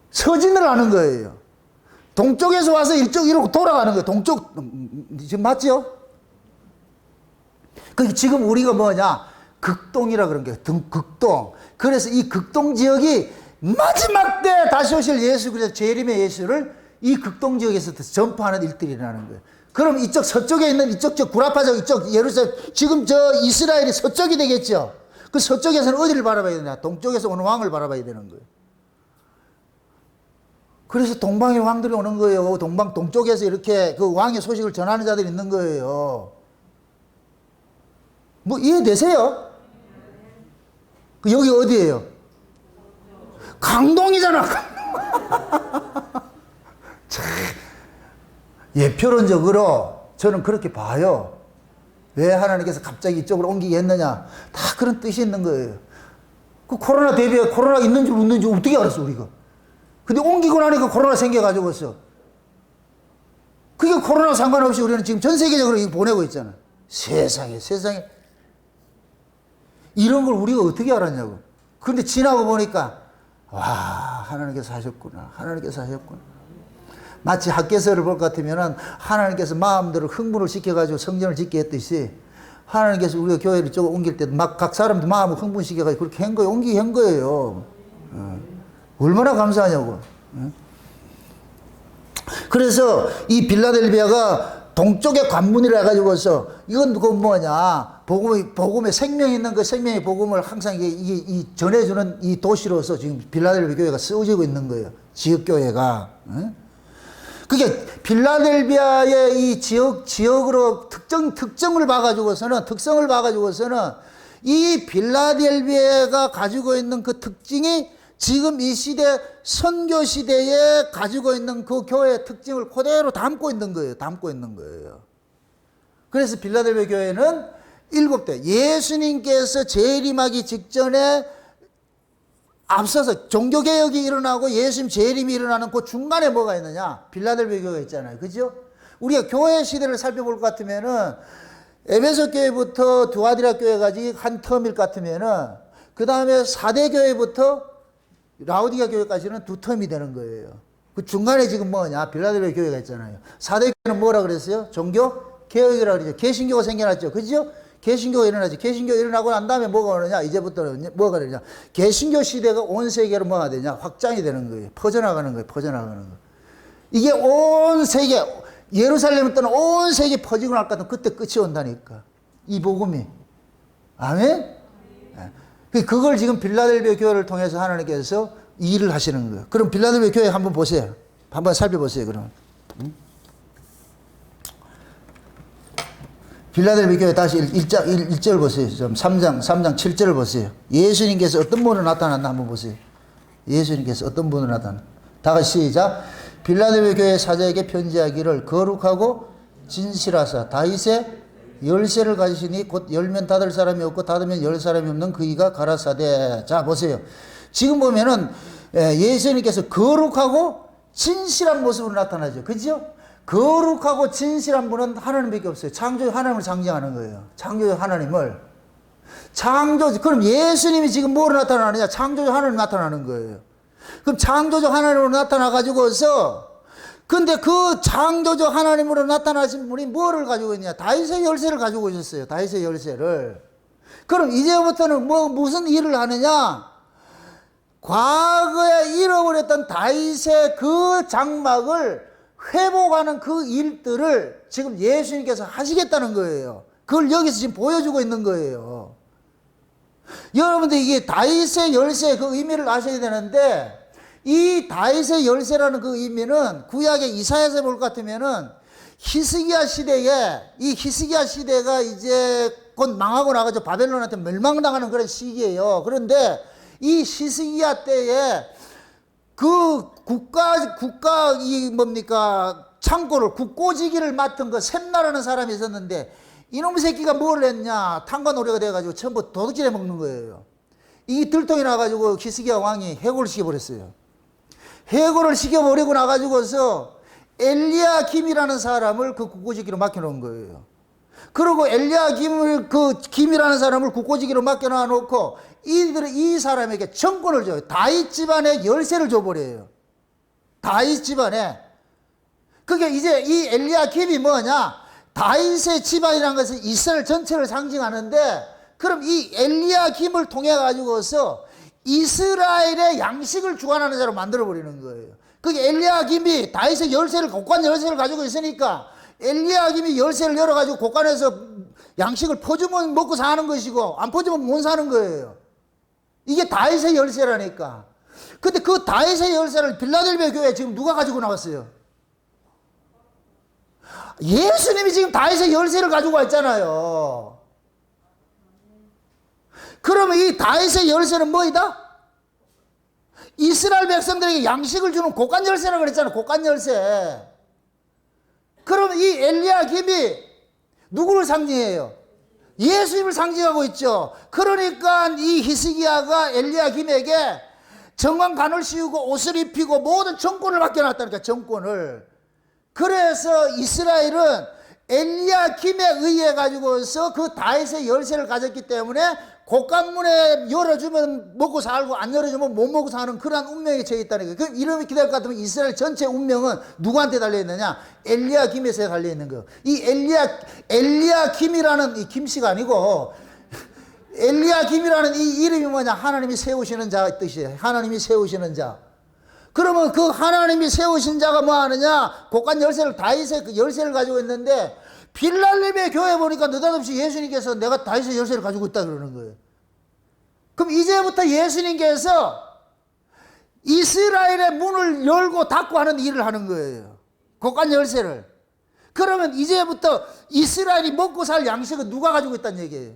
서진을 하는 거예요. 동쪽에서 와서 이쪽으로 돌아가는 거예요. 동쪽, 지금 맞죠? 지금 우리가 뭐냐? 극동이라 그런 게 극동. 그래서 이 극동 지역이 마지막 때 다시 오실 예수, 그래서 재림의 예수를 이 극동 지역에서 전파하는 일들이 일어나는 거예요. 그럼 이쪽 서쪽에 있는 이쪽 구라파적 이쪽 예루살렘, 지금 저 이스라엘이 서쪽이 되겠죠. 그 서쪽에서는 어디를 바라봐야 되냐? 동쪽에서 오는 왕을 바라봐야 되는 거예요. 그래서 동방의 왕들이 오는 거예요. 동쪽에서 이렇게 그 왕의 소식을 전하는 자들이 있는 거예요. 뭐 이해되세요? 여기 어디예요? 강동이잖아. 참, 예표론적으로 저는 그렇게 봐요. 왜 하나님께서 갑자기 이쪽으로 옮기게 했느냐? 다 그런 뜻이 있는 거예요. 그 코로나 대비해 코로나 있는 줄 없는 줄 어떻게 알았어 우리가? 근데 옮기고 나니까 코로나 생겨가지고서. 그게 코로나 상관없이 우리는 지금 전 세계적으로 보내고 있잖아. 세상에. 이런 걸 우리가 어떻게 알았냐고. 그런데 지나고 보니까, 와, 하나님께서 하셨구나. 하나님께서 하셨구나. 마치 학개서를 볼 것 같으면은 하나님께서 마음대로 흥분을 시켜가지고 성전을 짓게 했듯이 하나님께서 우리가 교회를 이쪽으로 옮길 때도 막 각 사람도 마음을 흥분시켜가지고 그렇게 한 거예요. 옮기게 한 거예요. 얼마나 감사하냐고. 그래서 이 빌라델비아가 동쪽의 관문이라 해가지고서 이건 그 뭐냐? 복음의 생명이 있는 그 생명의 복음을 항상 이게 전해주는 이 도시로서 지금 빌라델비아 교회가 쓰여지고 있는 거예요. 지역교회가. 그게 빌라델비아의 이 지역으로 특성을 봐가지고서는 이 빌라델비아가 가지고 있는 그 특징이 지금 이 시대, 선교 시대에 가지고 있는 그 교회의 특징을 그대로 담고 있는 거예요. 그래서 빌라델비아 교회는 7대, 예수님께서 재림하기 직전에 앞서서 종교개혁이 일어나고 예수님 재림이 일어나는 그 중간에 뭐가 있느냐? 빌라델비아 교회가 있잖아요. 그죠? 우리가 교회 시대를 살펴볼 것 같으면은 에베소 교회부터 두아디라 교회까지 한 텀일 것 같으면은 그 다음에 4대 교회부터 라우디가 교회까지는 2텀이 되는 거예요. 그 중간에 지금 뭐냐? 빌라델비아 교회가 있잖아요. 사도교회는 뭐라 그랬어요? 종교 개혁이라 그러죠. 개신교가 생겨났죠. 그죠? 개신교가 일어나죠. 개신교 일어나고 난 다음에 뭐가 오느냐? 이제부터는 뭐가 되냐? 개신교 시대가 온 세계로 뭐가 되냐? 확장이 되는 거예요. 퍼져나가는 거예요. 퍼져나가는 거. 이게 온 세계, 예루살렘을 떠나 온 세계 퍼지고 날 것 같으면 그때 끝이 온다니까. 이 복음이. 아멘? 그걸 지금 빌라델비아 교회를 통해서 하나님께서 일을 하시는 거예요. 그럼 빌라델비아 교회 한번 보세요. 한번 살펴보세요, 그럼. 빌라델비아 교회 다시 1절 보세요. 3장 7절을 보세요. 예수님께서 어떤 분으로 나타났나 한번 보세요. 예수님께서 어떤 분으로 나타났나. 다 같이 시작. 빌라델비아 교회 사자에게 편지하기를 거룩하고 진실하사 다윗의 열쇠를 가지시니 곧 열면 닫을 사람이 없고 닫으면 열 사람이 없는 그이가 가라사대. 자 보세요. 지금 보면은 예수님께서 거룩하고 진실한 모습으로 나타나죠. 그죠? 거룩하고 진실한 분은 하나님밖에 없어요. 창조주 하나님을 상징하는 거예요. 창조주 하나님을. 그럼 예수님이 지금 뭐로 나타나느냐? 창조주 하나님 나타나는 거예요. 그럼 창조주 하나님으로 나타나가지고서 근데 그 창조주 하나님으로 나타나신 분이 뭐를 가지고 있냐? 다윗의 열쇠를 가지고 있었어요. 다윗의 열쇠를. 그럼 이제부터는 무슨 일을 하느냐? 과거에 잃어버렸던 다윗의 그 장막을 회복하는 그 일들을 지금 예수님께서 하시겠다는 거예요. 그걸 여기서 지금 보여주고 있는 거예요. 여러분들 이게 다윗의 열쇠 그 의미를 아셔야 되는데 이 다윗의 열쇠라는 그 의미는 구약의 이사야서 볼 것 같으면은 히스기야 시대에 이 히스기야 시대가 이제 곧 망하고 나가죠. 바벨론한테 멸망당하는 그런 시기예요. 그런데 이 히스기야 때에 그 국가 이 뭡니까 창고를 국고지기를 맡은 그 셈나라는 사람이 있었는데 이놈 새끼가 뭘 했냐? 탕과 노래가 돼가지고 전부 도둑질해 먹는 거예요. 이 들통이 나가지고 히스기야 왕이 해고를 시켜버렸어요. 해고를 시켜버리고 나가지고서 엘리야김이라는 사람을 그 국고지기로 맡겨놓은 거예요. 그리고 김이라는 사람을 국고지기로 맡겨놓고 이 사람에게 정권을 줘요. 다윗 집안의 열쇠를 줘버려요. 다윗 집안에. 그게 이제 이 엘리야김이 뭐냐? 다윗의 집안이라는 것은 이스라엘 전체를 상징하는데 그럼 이 엘리야김을 통해 가지고서 이스라엘의 양식을 주관하는 자로 만들어버리는 거예요. 그게 엘리야김이 다윗의 열쇠를, 곳간 열쇠를 가지고 있으니까 엘리야김이 열쇠를 열어가지고 곳간에서 양식을 퍼주면 먹고 사는 것이고 안 퍼주면 못 사는 거예요. 이게 다윗의 열쇠라니까. 근데 그 다윗의 열쇠를 빌라델비아 교회에 지금 누가 가지고 나왔어요? 예수님이 지금 다윗의 열쇠를 가지고 왔잖아요. 그러면 이 다윗의 열쇠는 뭐이다? 이스라엘 백성들에게 양식을 주는 곳간 열쇠라고 그랬잖아요. 곳간 열쇠. 그러면 이 엘리야김이 누구를 상징해요? 예수님을 상징하고 있죠. 그러니까 이 히스기야가 엘리야김에게 정관관을 씌우고 옷을 입히고 모든 정권을 맡겨놨다니까. 정권을. 그래서 이스라엘은 엘리야김에 의해 가지고서 그 다윗의 열쇠를 가졌기 때문에 곳간문에 열어주면 먹고 살고 안 열어주면 못 먹고 사는 그러한 운명에 처해 있다는 거예요. 그럼 이름이 기다릴 것 같으면 이스라엘 전체 운명은 누구한테 달려있느냐? 엘리야김에서 달려있는 거예요. 이 엘리야김이라는 이 김씨가 아니고 엘리야김이라는 이 이름이 뭐냐? 하나님이 세우시는 자 뜻이에요. 하나님이 세우시는 자. 그러면 그 하나님이 세우신 자가 뭐 하느냐? 곳간 열쇠를 다윗의 그 열쇠를 가지고 있는데 빌라델비아 교회 보니까 느닷없이 예수님께서 내가 다윗의 열쇠를 가지고 있다 그러는 거예요. 그럼 이제부터 예수님께서 이스라엘의 문을 열고 닫고 하는 일을 하는 거예요. 곳간 열쇠를. 그러면 이제부터 이스라엘이 먹고 살 양식은 누가 가지고 있다는 얘기예요?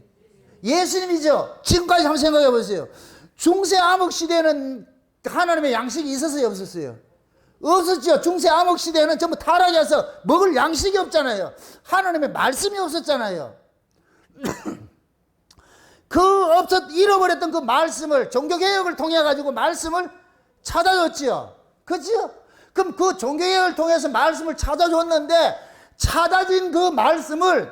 예수님이죠. 지금까지 한번 생각해 보세요. 중세 암흑 시대는 하나님의 양식이 있었어요, 없었어요? 없었죠. 중세 암흑 시대는 전부 타락해서 먹을 양식이 없잖아요. 하나님의 말씀이 없었잖아요. 잃어버렸던 그 말씀을 종교개혁을 통해 가지고 말씀을 찾아줬지요. 그렇죠? 그럼 그 종교개혁을 통해서 말씀을 찾아줬는데 찾아진 그 말씀을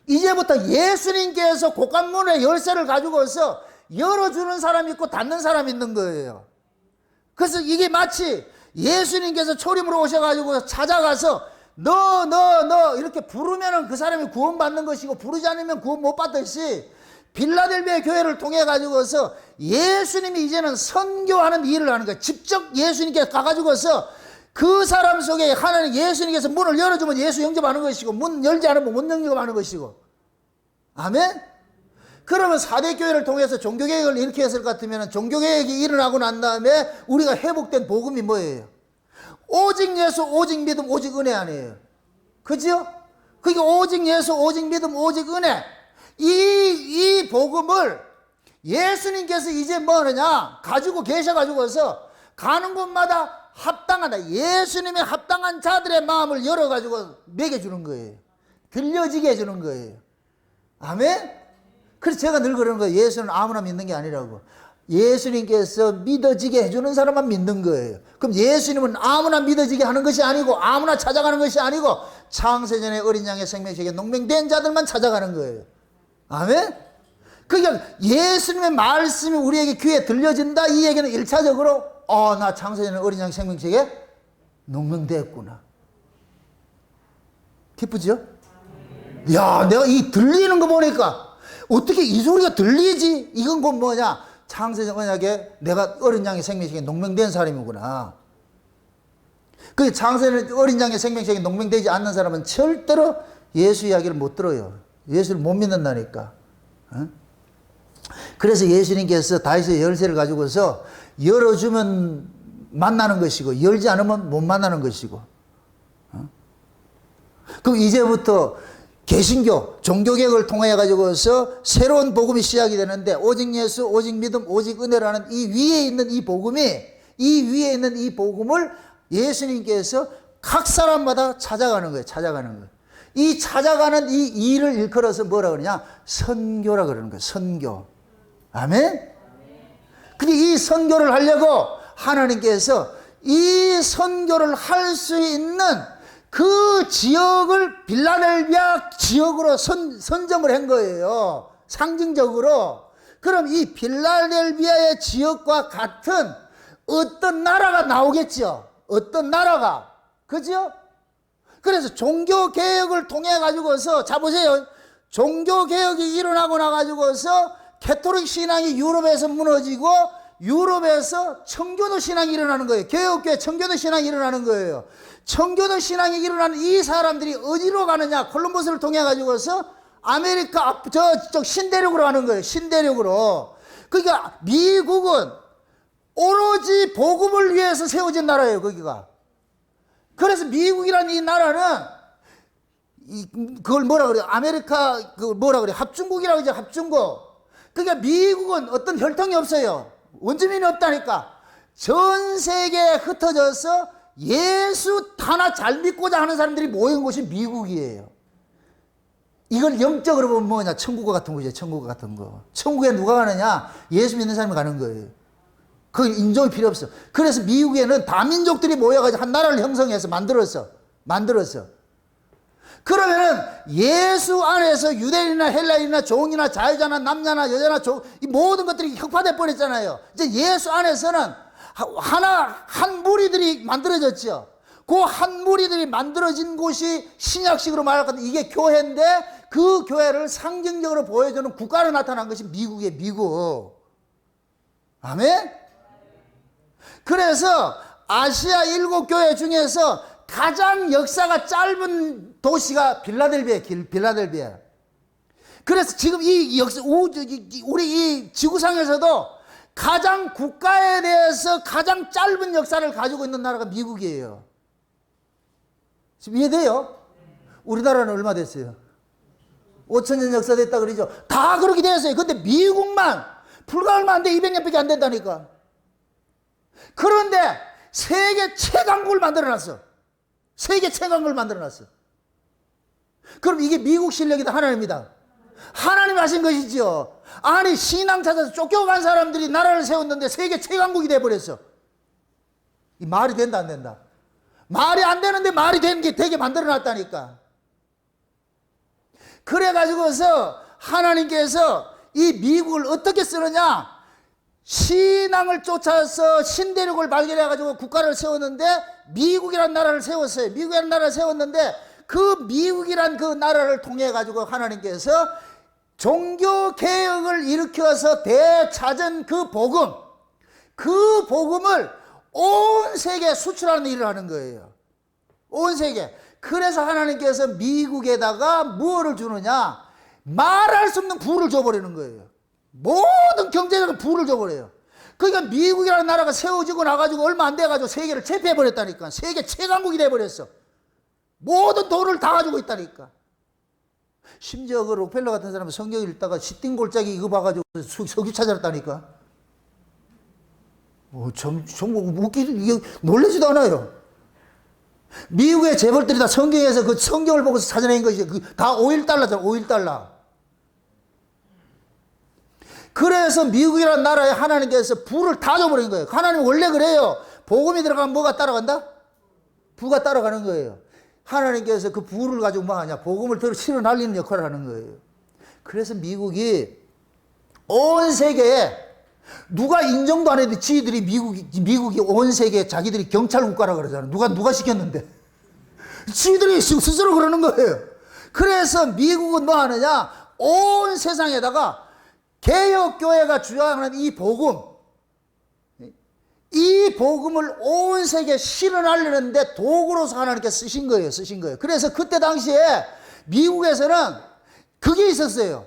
이제부터 예수님께서 곳간문의 열쇠를 가지고서 열어주는 사람이 있고 닫는 사람이 있는 거예요. 그래서 이게 마치 예수님께서 초림으로 오셔가지고 찾아가서 너 이렇게 부르면은 그 사람이 구원받는 것이고 부르지 않으면 구원 못 받듯이 빌라델비아 교회를 통해 가지고서 예수님이 이제는 선교하는 일을 하는 거예요. 직접 예수님께 가가지고서 그 사람 속에 하나님 예수님께서 문을 열어주면 예수 영접하는 것이고 문 열지 않으면 못 영접하는 것이고. 아멘? 그러면 4대 교회를 통해서 종교개혁을 이렇게 했을 것 같으면 종교개혁이 일어나고 난 다음에 우리가 회복된 복음이 뭐예요? 오직 예수, 오직 믿음, 오직 은혜 아니에요. 그죠? 그게 오직 예수, 오직 믿음, 오직 은혜. 이 복음을 예수님께서 이제 뭐 하느냐? 가지고 계셔가지고서 가는 곳마다 합당하다. 예수님의 합당한 자들의 마음을 열어가지고 먹여주는 거예요. 들려지게 해주는 거예요. 아멘? 그래서 제가 늘 그러는 거예요. 예수는 아무나 믿는 게 아니라고. 예수님께서 믿어지게 해주는 사람만 믿는 거예요. 그럼 예수님은 아무나 믿어지게 하는 것이 아니고 아무나 찾아가는 것이 아니고 창세전에 어린 양의 생명책에 농맹된 자들만 찾아가는 거예요. 아멘? 그러니까 예수님의 말씀이 우리에게 귀에 들려진다. 이 얘기는 1차적으로 나 창세전에 어린 양 생명책에 농맹되었구나. 기쁘죠? 야, 내가 이 들리는 거 보니까 어떻게 이 소리가 들리지? 이건 곧 뭐냐? 창세전 언약에 내가 어린 양의 생명책에 농맹된 사람이구나. 그 창세전 어린 양의 생명책에 농맹되지 않는 사람은 절대로 예수 이야기를 못 들어요. 예수를 못 믿는다니까. 어? 그래서 예수님께서 다윗의 열쇠를 가지고서 열어주면 만나는 것이고 열지 않으면 못 만나는 것이고. 그럼 이제부터 개신교, 종교개혁을 통해 가지고서 새로운 복음이 시작이 되는데 오직 예수, 오직 믿음, 오직 은혜라는 이 위에 있는 이 복음을 예수님께서 각 사람마다 찾아가는 거예요. 찾아가는 거예요. 이 찾아가는 이 일을 일컬어서 뭐라 그러냐? 선교라 그러는 거예요. 선교. 아멘? 근데 이 선교를 하려고 하나님께서 이 선교를 할 수 있는 그 지역을 빌라델비아 지역으로 선점을 한 거예요. 상징적으로. 그럼 이 빌라델비아의 지역과 같은 어떤 나라가 나오겠죠. 어떤 나라가. 그죠? 그래서 종교개혁을 통해 가지고서 자 보세요. 종교개혁이 일어나고 나가지고서 캐톨릭 신앙이 유럽에서 무너지고 유럽에서 청교도 신앙이 일어나는 거예요. 개혁교회 청교도 신앙이 일어나는 거예요. 청교도 신앙이 일어나는 이 사람들이 어디로 가느냐? 콜럼버스를 통해 가지고서 아메리카 저쪽 신대륙으로 가는 거예요. 신대륙으로. 그러니까 미국은 오로지 복음을 위해서 세워진 나라예요. 거기가. 그래서 미국이라는 이 나라는 그걸 뭐라 그래요? 아메리카 그걸 뭐라 그래요? 합중국이라고 하죠. 합중국. 그러니까 미국은 어떤 혈통이 없어요. 원주민이 없다니까. 전 세계에 흩어져서 예수 하나 잘 믿고자 하는 사람들이 모인 곳이 미국이에요. 이걸 영적으로 보면 뭐냐? 천국과 같은 거죠. 천국과 같은 거. 천국에 누가 가느냐? 예수 믿는 사람이 가는 거예요. 그 인종이 필요 없어. 그래서 미국에는 다민족들이 모여가지고 한 나라를 형성해서 만들었어. 그러면은 예수 안에서 유대인이나 헬라인이나 종이나 자유자나 남자나 여자나 이 모든 것들이 혁파돼 버렸잖아요. 이제 예수 안에서는 한 무리들이 만들어졌죠. 그 한 무리들이 만들어진 곳이 신약식으로 말하거든. 이게 교회인데 그 교회를 상징적으로 보여주는 국가로 나타난 것이 미국이에요. 미국. 아멘? 그래서 아시아 7교회 중에서 가장 역사가 짧은 도시가 빌라델비아. 그래서 지금 이 역사, 우리 이 지구상에서도 가장 국가에 대해서 가장 짧은 역사를 가지고 있는 나라가 미국이에요. 지금 이해돼요? 우리나라는 얼마 됐어요? 5,000년 역사 됐다 그러죠. 다 그렇게 됐어요. 근데 미국만 불과 얼마 안 돼 200년밖에 안 된다니까. 그런데 세계 최강국을 만들어놨어. 세계 최강국을 만들어놨어. 그럼 이게 미국 실력이다 하나님이다. 하나님 하신 것이죠. 아니 신앙 찾아서 쫓겨간 사람들이 나라를 세웠는데 세계 최강국이 돼버렸어. 이 말이 된다 안 된다? 말이 안 되는데 말이 되는 게 되게 만들어놨다니까. 그래가지고서 하나님께서 이 미국을 어떻게 쓰느냐? 신앙을 쫓아서 신대륙을 발견해가지고 국가를 세웠는데 미국이라는 나라를 세웠어요. 미국이라는 나라를 세웠는데 그 미국이란 그 나라를 통해가지고 하나님께서 종교개혁을 일으켜서 되찾은 그 복음을 온 세계에 수출하는 일을 하는 거예요. 온 세계. 그래서 하나님께서 미국에다가 무엇을 주느냐? 말할 수 없는 부를 줘버리는 거예요. 모든 경제적인 부를 줘버려요. 그러니까 미국이라는 나라가 세워지고 나가지고 얼마 안 돼가지고 세계를 제패해버렸다니까. 세계 최강국이 돼버렸어. 모든 돈을 다 가지고 있다니까. 심지어 그 록펠러 같은 사람은 성경 읽다가 시띵골짜기 이거 봐가지고 석유 찾았다니까. 좀 웃기지, 놀라지도 않아요. 미국의 재벌들이 다 성경에서 그 성경을 보고서 찾아낸 것이 다 5.1달러잖아, 5.1달러. 그래서 미국이라는 나라에 하나님께서 부를 다 줘버린 거예요. 하나님 원래 그래요. 복음이 들어가면 뭐가 따라간다? 부가 따라가는 거예요. 하나님께서 그 부를 가지고 뭐 하냐? 복음을 실어 날리는 역할을 하는 거예요. 그래서 미국이 온 세계에 누가 인정도 안 했는데 지들이 미국이 온 세계에 자기들이 경찰 국가라 그러잖아. 누가 시켰는데? 지들이 스스로 그러는 거예요. 그래서 미국은 뭐 하느냐? 온 세상에다가 개혁교회가 주장하는 이 복음을 온 세계에 실현하려는데 도구로서 하나님께서 쓰신 거예요. 그래서 그때 당시에 미국에서는 그게 있었어요.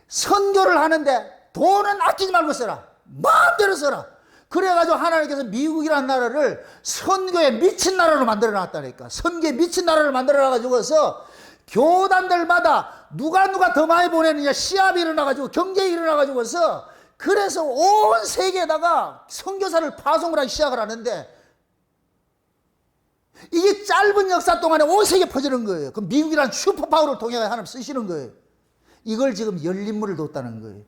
선교를 하는데 돈은 아끼지 말고 써라. 마음대로 써라. 그래가지고 하나님께서 미국이라는 나라를 선교에 미친 나라로 만들어 놨다니까. 선교에 미친 나라를 만들어 놔가지고서 교단들마다 누가 더 많이 보내느냐 시합이 일어나가지고 경쟁이 일어나가지고서 그래서 온 세계에다가 선교사를 파송을 하기 시작을 하는데 이게 짧은 역사 동안에 온 세계에 퍼지는 거예요. 그럼 미국이라는 슈퍼파워를 통해 하나님 쓰시는 거예요. 이걸 지금 열린문을 뒀다는 거예요.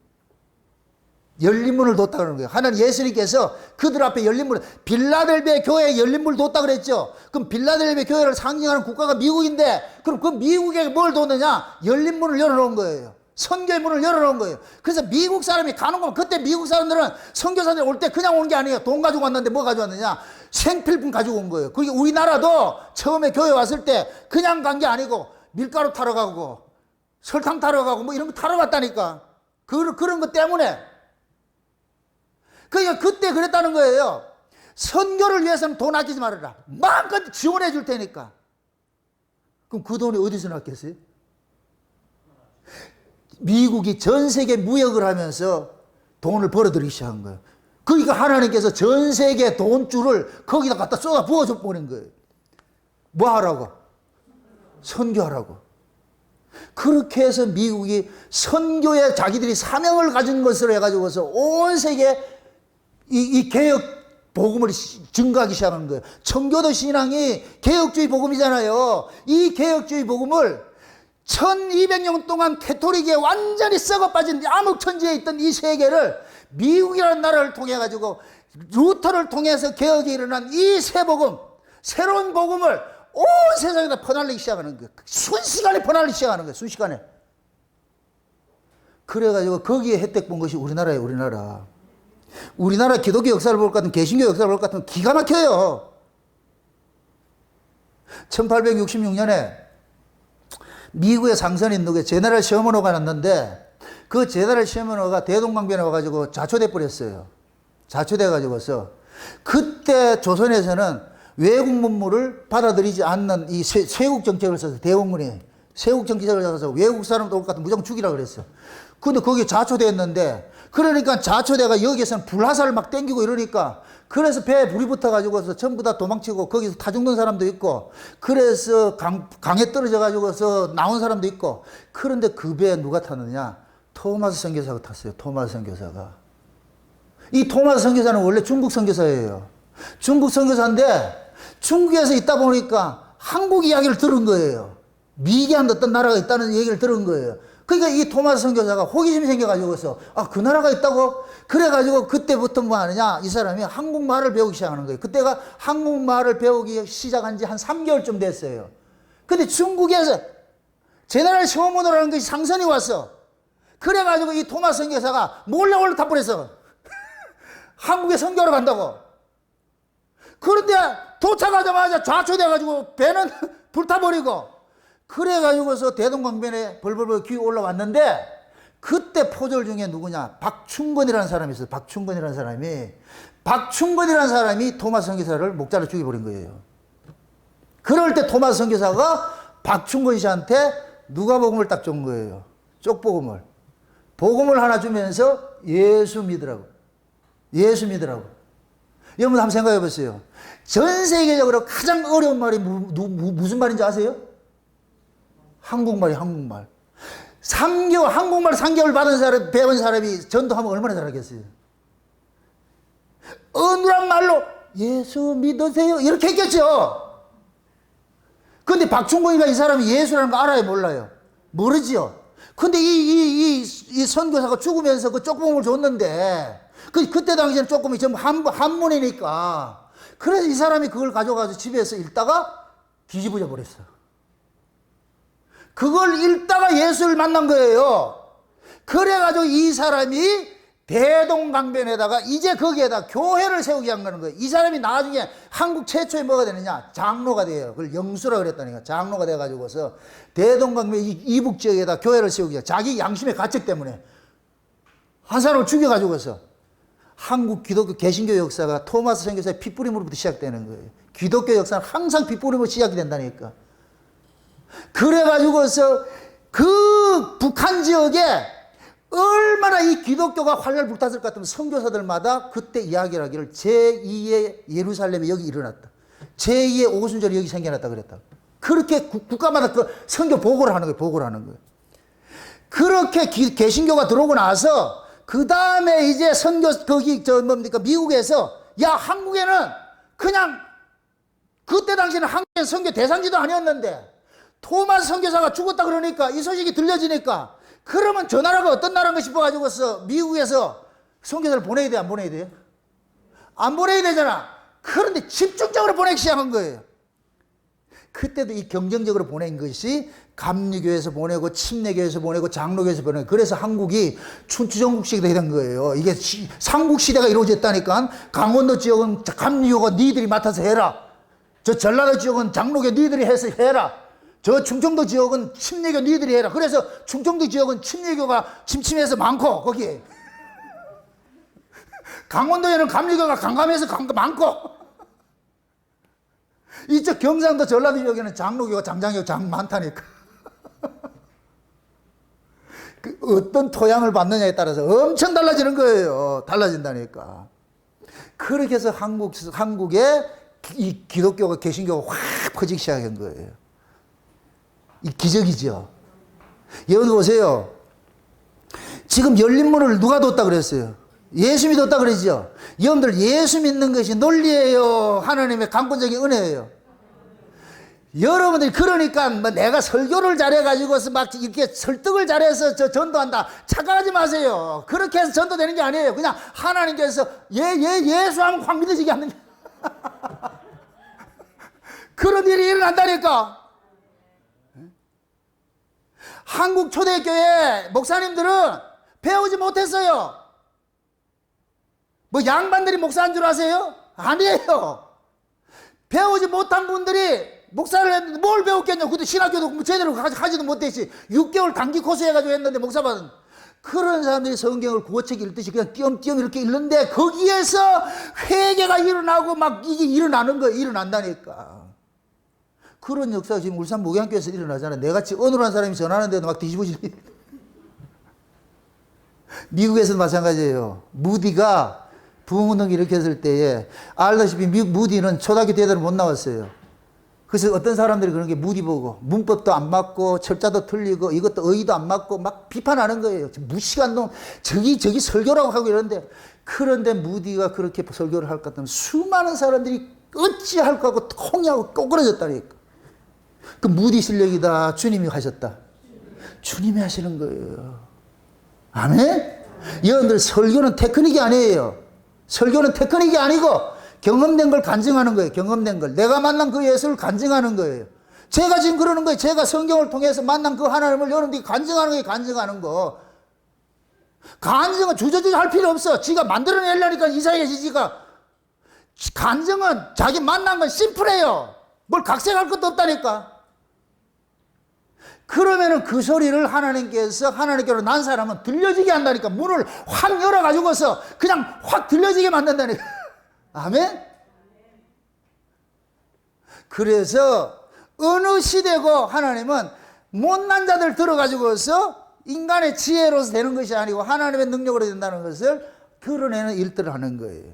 열린문을 뒀다는 거예요. 하나님 예수님께서 그들 앞에 열린문을, 빌라델비아 교회에 열린문을 뒀다 그랬죠. 그럼 빌라델비아 교회를 상징하는 국가가 미국인데 그럼 그 미국에 뭘 뒀느냐? 열린문을 열어놓은 거예요. 선교의 문을 열어놓은 거예요. 그래서 미국 사람이 가는 거면 그때 미국 사람들은 선교사들이 올 때 그냥 온 게 아니에요. 돈 가지고 왔는데 뭐 가져왔느냐? 생필품 가지고 온 거예요. 그게 우리나라도 처음에 교회 왔을 때 그냥 간 게 아니고 밀가루 타러 가고 설탕 타러 가고 뭐 이런 거 타러 갔다니까. 그런 것 때문에. 그러니까 그때 그랬다는 거예요. 선교를 위해서는 돈 아끼지 말아라. 마음껏 지원해 줄 테니까. 그럼 그 돈이 어디서 났겠어요? 미국이 전 세계 무역을 하면서 돈을 벌어들이기 시작한 거예요. 그러니까 하나님께서 전 세계 돈줄을 거기다 갖다 쏟아 부어줘 버린 거예요. 뭐 하라고? 선교하라고. 그렇게 해서 미국이 선교에 자기들이 사명을 가진 것으로 해가지고서 온 세계에 이 개혁 복음을 증가하기 시작한 거예요. 청교도 신앙이 개혁주의 복음이잖아요. 이 개혁주의 복음을 1200년 동안 캐토릭에 완전히 썩어 빠진 암흑천지에 있던 이 세계를 미국이라는 나라를 통해 가지고 루터를 통해서 개혁이 일어난 이 새 복음, 새로운 복음을 온 세상에다 퍼날리기 시작하는 거예요. 순식간에 퍼날리기 시작하는 거예요. 순식간에. 그래가지고 거기에 혜택 본 것이 우리나라예요. 우리나라 기독교 역사를 볼 것 같으면 개신교 역사를 볼 것 같으면 기가 막혀요. 1866년에 미국의 상선인 누구 제너럴 셔먼호가 났는데 그 제너럴 셔먼호가 대동강변에 와가지고 자초돼 버렸어요. 자초돼 가지고서 그때 조선에서는 외국 문물을 받아들이지 않는 이 쇄국 정책을 써서 대원군이 쇄국 정책을 써서 외국 사람도 올 것 같으면 무조건 죽이라 그랬어. 근데 거기 자초됐는데 그러니까 자초대가 여기에서는 불화살을 막 땡기고 이러니까 그래서 배에 불이 붙어가지고서 전부 다 도망치고 거기서 다 죽는 사람도 있고 그래서 강에 떨어져 가지고서 나온 사람도 있고 그런데 그 배에 누가 탔느냐? 토마스 선교사가 탔어요. 토마스 선교사가. 이 토마스 선교사는 원래 중국 선교사예요. 중국 선교사인데 중국에서 있다 보니까 한국 이야기를 들은 거예요. 미개한 어떤 나라가 있다는 얘기를 들은 거예요. 그러니까 이 토마스 선교사가 호기심이 생겨가지고서 그 나라가 있다고? 그래가지고 그때부터 뭐 하느냐? 이 사람이 한국말을 배우기 시작하는 거예요. 그때가 한국말을 배우기 시작한 지 한 3개월쯤 됐어요. 근데 중국에서 제너럴 셔먼호라는 것이 상선이 왔어. 그래가지고 이 토마스 선교사가 몰래 올라타 버렸어. 한국에 선교하러 간다고. 그런데 도착하자마자 좌초돼가지고 배는 불타버리고, 그래가지고서 대동강변에 벌벌벌 기어 올라왔는데, 그때 포졸 중에 누구냐? 박충건이라는 사람이 있어요. 박충건이라는 사람이 토마스 선교사를 목자로 죽여버린 거예요. 그럴 때 토마스 선교사가 박충건 씨한테 누가복음을 딱 준 거예요. 쪽복음을. 복음을 하나 주면서 예수 믿으라고. 여러분 한번 생각해 보세요. 전 세계적으로 가장 어려운 말이 무슨 말인지 아세요? 한국말. 한국말 3개월 배운 사람이 전도하면 얼마나 잘하겠어요? 어눌한 말로 예수 믿으세요 이렇게 했겠죠. 근데 박충건이가 이 사람이 예수라는 거 알아요, 몰라요? 모르지요. 근데 이 선교사가 죽으면서 그 쪽봉을 줬는데, 그때 당시에는 조금이 전부 한문이니까, 그래서 이 사람이 그걸 가져가서 집에서 읽다가 뒤집어져 버렸어. 그걸 읽다가 예수를 만난 거예요. 그래가지고 이 사람이 대동강변에다가 이제 거기에다 교회를 세우게 한 거는 거예요. 이 사람이 나중에 한국 최초에 뭐가 되느냐? 장로가 돼요. 그걸 영수라 그랬다니까. 장로가 돼가지고서 대동강변 이북 지역에다 교회를 세우게 해요. 자기 양심의 가책 때문에 한 사람을 죽여가지고서. 한국 기독교 개신교 역사가 토마스 선교사의 핏부림으로부터 시작되는 거예요. 기독교 역사는 항상 핏부림으로 시작이 된다니까. 그래가지고서 그 북한 지역에 얼마나 이 기독교가 활활 불탔을 것 같으면 선교사들마다 그때 이야기를 하기를 제2의 예루살렘이 여기 일어났다. 제2의 오순절이 여기 생겨났다 그랬다. 그렇게 국가마다 그 선교 보고를 하는 거예요. 그렇게 개신교가 들어오고 나서 그 다음에 이제 미국에서 야, 한국에는 그냥 그때 당시에는 한국엔 선교 대상지도 아니었는데 토마스 선교사가 죽었다 그러니까 이 소식이 들려지니까 그러면 저 나라가 어떤 나라인가 싶어가지고서 미국에서 선교사를 보내야 돼, 안 보내야 돼요? 안 보내야 되잖아. 그런데 집중적으로 보내기 시작한 거예요. 그때도 이 경쟁적으로 보낸 것이 감리교에서 보내고 침례교에서 보내고 장로교에서 보내고, 그래서 한국이 춘추전국시대가 된 거예요. 이게 삼국시대가 이루어졌다니까. 강원도 지역은 감리교가 니들이 맡아서 해라. 저 전라도 지역은 장로교 니들이 해서 해라. 저 충청도 지역은 침례교 니들이 해라. 그래서 충청도 지역은 침례교가 침침해서 많고, 거기 강원도에는 감리교가 강감해서 많고, 이쪽 경상도 전라도 지역에는 장로교가 장장교가 많다니까. 그 어떤 토양을 받느냐에 따라서 엄청 달라지는 거예요. 달라진다니까. 그렇게 해서 한국에 이 기독교가 개신교가 확 퍼지기 시작한 거예요. 이 기적이죠. 여러분 보세요. 지금 열린 문을 누가 뒀다 그랬어요? 예수 믿었다 그러죠. 여러분들 예수 믿는 것이 논리예요, 하나님의 강권적인 은혜예요? 여러분들이 그러니까 뭐 내가 설교를 잘해가지고서 막 이렇게 설득을 잘해서 저 전도한다 착각하지 마세요. 그렇게 해서 전도되는 게 아니에요. 그냥 하나님께서 예수하면 확 믿어지게 하는 게 그런 일이 일어난다니까. 한국 초대교회 목사님들은 배우지 못했어요. 뭐 양반들이 목사인 줄 아세요? 아니에요. 배우지 못한 분들이 목사를 했는데 뭘 배웠겠냐. 그것도 신학교도 제대로 하지도 못했지. 6개월 단기 코스 해가지고 했는데 목사 받은 그런 사람들이 성경을 구어책 읽듯이 그냥 띄엄띄엄 이렇게 읽는데 거기에서 회개가 일어나고 막 이게 일어나는 거예요. 일어난다니까. 그런 역사가 지금 울산 목양교에서 일어나잖아요. 내같이 어눌한 사람이 전하는데도 막 뒤집어지니. 미국에서도 마찬가지예요. 무디가 부흥운동 이렇게 했을 때에 알다시피 무디는 초등학교 대대로 못 나왔어요. 그래서 어떤 사람들이 그런 게 무디 보고 문법도 안 맞고 철자도 틀리고 이것도 어휘도 안 맞고 막 비판하는 거예요. 무식한 놈 저기 설교라고 하고 이러는데, 그런데 무디가 그렇게 설교를 할 것 같으면 수많은 사람들이 어찌할 거 하고 통이하고 꼬꾸라졌다니까. 그 무디 실력이다. 주님이 하셨다. 주님이 하시는 거예요. 아멘? 여러분들 설교는 테크닉이 아니에요. 설교는 테크닉이 아니고 경험된 걸 간증하는 거예요. 경험된 걸. 내가 만난 그 예수를 간증하는 거예요. 제가 지금 그러는 거예요. 제가 성경을 통해서 만난 그 하나님을 여러분들이 간증하는 거예요. 간증하는 거. 간증은 주저주저 할 필요 없어. 지가 만들어내려니까 이상해지지가. 간증은 자기 만난 건 심플해요. 뭘 각색할 것도 없다니까. 그러면은 그 소리를 하나님께로 난 사람은 들려지게 한다니까. 문을 확 열어가지고서 그냥 확 들려지게 만든다니까. 아멘? 그래서 어느 시대고 하나님은 못난 자들 들어가지고서 인간의 지혜로서 되는 것이 아니고 하나님의 능력으로 된다는 것을 드러내는 일들을 하는 거예요.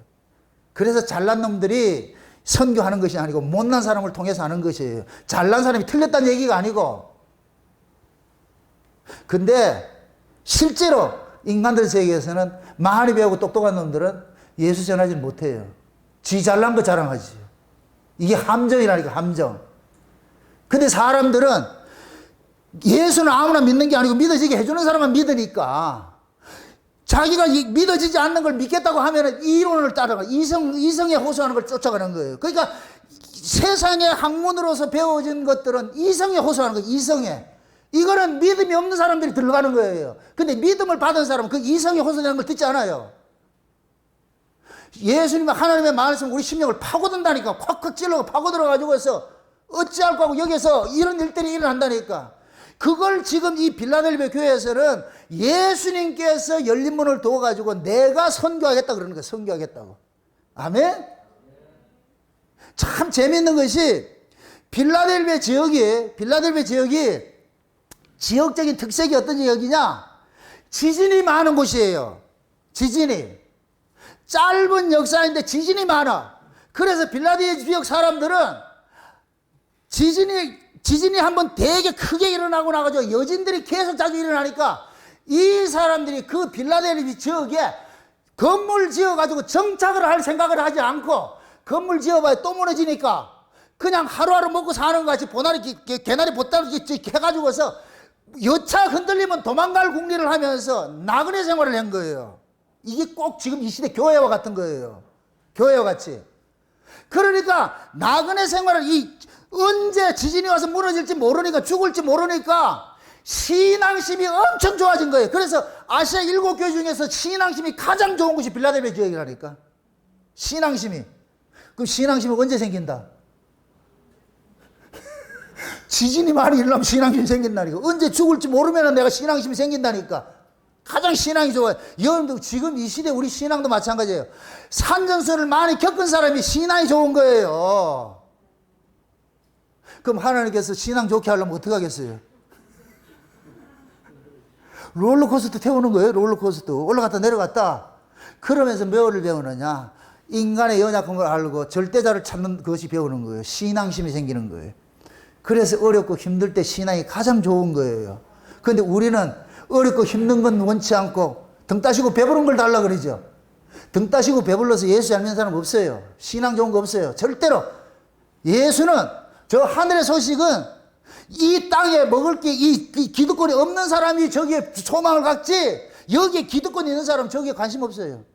그래서 잘난 놈들이 선교하는 것이 아니고 못난 사람을 통해서 하는 것이에요. 잘난 사람이 틀렸다는 얘기가 아니고. 근데 실제로 인간들 세계에서는 많이 배우고 똑똑한 놈들은 예수 전하지 못해요. 지 잘난 거 자랑하지. 이게 함정이라니까, 함정. 근데 사람들은 예수는 아무나 믿는 게 아니고 믿어지게 해주는 사람만 믿으니까 자기가 믿어지지 않는 걸 믿겠다고 하면 이론을 따라가 이성에 호소하는 걸 쫓아가는 거예요. 그러니까 세상의 학문으로서 배워진 것들은 이성에 호소하는 거예요. 이성에. 이거는 믿음이 없는 사람들이 들어가는 거예요. 근데 믿음을 받은 사람은 그 이성에 호소하는 걸 듣지 않아요. 예수님의 하나님의 말씀 우리 심령을 파고든다니까. 콱콱 찔러고 파고들어가지고서 어찌할까 하고 여기서 이런 일들이 일어난다니까. 그걸 지금 이 빌라델비아 교회에서는 예수님께서 열린 문을 두어가지고 내가 선교하겠다 그러는 거예요. 선교하겠다고. 아멘? 참 재밌는 것이 빌라델비아 지역이 지역적인 특색이 어떤 지역이냐? 지진이 많은 곳이에요. 지진이. 짧은 역사인데 지진이 많아. 그래서 빌라델비아 지역 사람들은 지진이 한번 되게 크게 일어나고 나가지고 여진들이 계속 자주 일어나니까 이 사람들이 그 빌라델비아 지역에 건물 지어가지고 정착을 할 생각을 하지 않고 건물 지어봐야 또 무너지니까 그냥 하루하루 먹고 사는 것 같이 개나리 보따리 해가지고서 여차 흔들리면 도망갈 궁리를 하면서 나그네 생활을 한 거예요. 이게 꼭 지금 이 시대 교회와 같은 거예요. 교회와 같이. 그러니까 나그네 생활을 언제 지진이 와서 무너질지 모르니까 죽을지 모르니까 신앙심이 엄청 좋아진 거예요. 그래서 아시아 7교회 중에서 신앙심이 가장 좋은 곳이 빌라델비아 지역이라니까. 신앙심이. 그럼 신앙심이 언제 생긴다? 지진이 많이 일어나면 신앙심이 생긴다니까. 언제 죽을지 모르면 내가 신앙심이 생긴다니까. 가장 신앙이 좋아요. 여러분들 지금 이 시대 우리 신앙도 마찬가지예요. 산전수를 많이 겪은 사람이 신앙이 좋은 거예요. 그럼 하나님께서 신앙 좋게 하려면 어떻게 하겠어요? 롤러코스터 태우는 거예요. 롤러코스터. 올라갔다 내려갔다. 그러면서 뭐를 배우느냐? 인간의 연약한 걸 알고 절대자를 찾는 것이 배우는 거예요. 신앙심이 생기는 거예요. 그래서 어렵고 힘들 때 신앙이 가장 좋은 거예요. 그런데 우리는 어렵고 힘든 건 원치 않고 등 따시고 배부른 걸 달라 그러죠. 등 따시고 배불러서 예수 잘 믿는 사람 없어요. 신앙 좋은 거 없어요. 절대로. 예수는 저 하늘의 소식은 이 땅에 먹을 게 이 기득권이 없는 사람이 저기에 소망을 갖지 여기에 기득권이 있는 사람은 저기에 관심 없어요.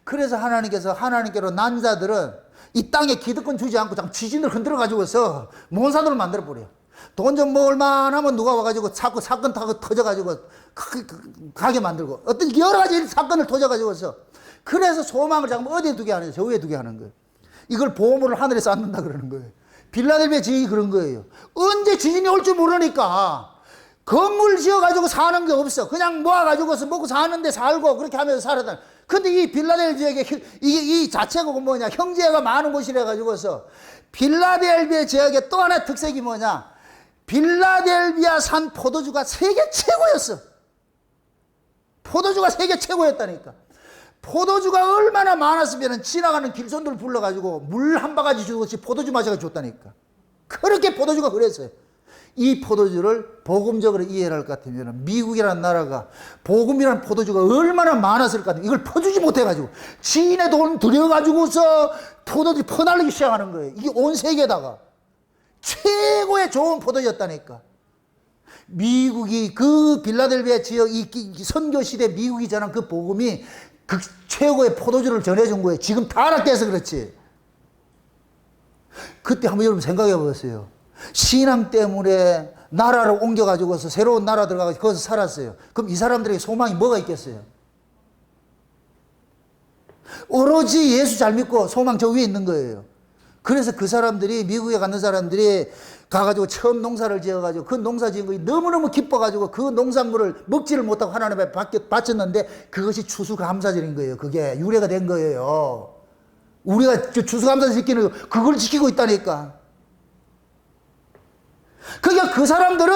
그래서 하나님께로 난 자들은 이 땅에 기득권 주지 않고 참 지진을 흔들어 가지고서 몬산으로 만들어 버려. 돈 좀 모을만 하면 누가 와가지고 자꾸 사건 타고 터져가지고 가게 만들고 어떤 여러 가지 사건을 터져가지고서 그래서 소망을 잠깐 어디에 두게 하는 거예요? 저 위에 두게 하는 거예요. 이걸 보물을 하늘에 쌓는다 그러는 거예요. 빌라델비아 지역이 그런 거예요. 언제 지진이 올 줄 모르니까 건물 지어가지고 사는 게 없어. 그냥 모아가지고서 먹고 사는데 살고 그렇게 하면서 살았다. 근데 이 빌라델비아 지역에 이 자체가 뭐냐? 형제가 많은 곳이라 가지고서 빌라델비아 지역의 또 하나의 특색이 뭐냐? 빌라델비아 산 포도주가 세계 최고였어. 포도주가 세계 최고였다니까. 포도주가 얼마나 많았으면 지나가는 길손들을 불러가지고 물 한 바가지 주듯이 포도주 마셔가 줬다니까. 그렇게 포도주가 그랬어요. 이 포도주를 복음적으로 이해할 것 같으면 미국이라는 나라가 복음이라는 포도주가 얼마나 많았을 것 같으면 이걸 퍼주지 못해가지고 지인의 돈 들여가지고서 포도주 퍼날리기 시작하는 거예요. 이게 온 세계에다가 최고의 좋은 포도주였다니까. 미국이 그 빌라델비아 지역 이 선교 시대 미국이 전한 그 복음이 그 최고의 포도주를 전해준 거예요. 지금 타락돼서 그렇지. 그때 한번 여러분 생각해 보세요. 신앙 때문에 나라를 옮겨가지고서 새로운 나라 들어가서 거기서 살았어요. 그럼 이 사람들에게 소망이 뭐가 있겠어요? 오로지 예수 잘 믿고 소망 저 위에 있는 거예요. 그래서 그 사람들이, 미국에 가는 사람들이 가가지고 처음 농사를 지어가지고 그 농사 지은 것이 너무너무 기뻐가지고 그 농산물을 먹지를 못하고 하나님에 바쳤는데 그것이 추수감사절인 거예요. 그게 유래가 된 거예요. 우리가 추수감사절 지키는 거, 그걸 지키고 있다니까. 그러니까 그 사람들은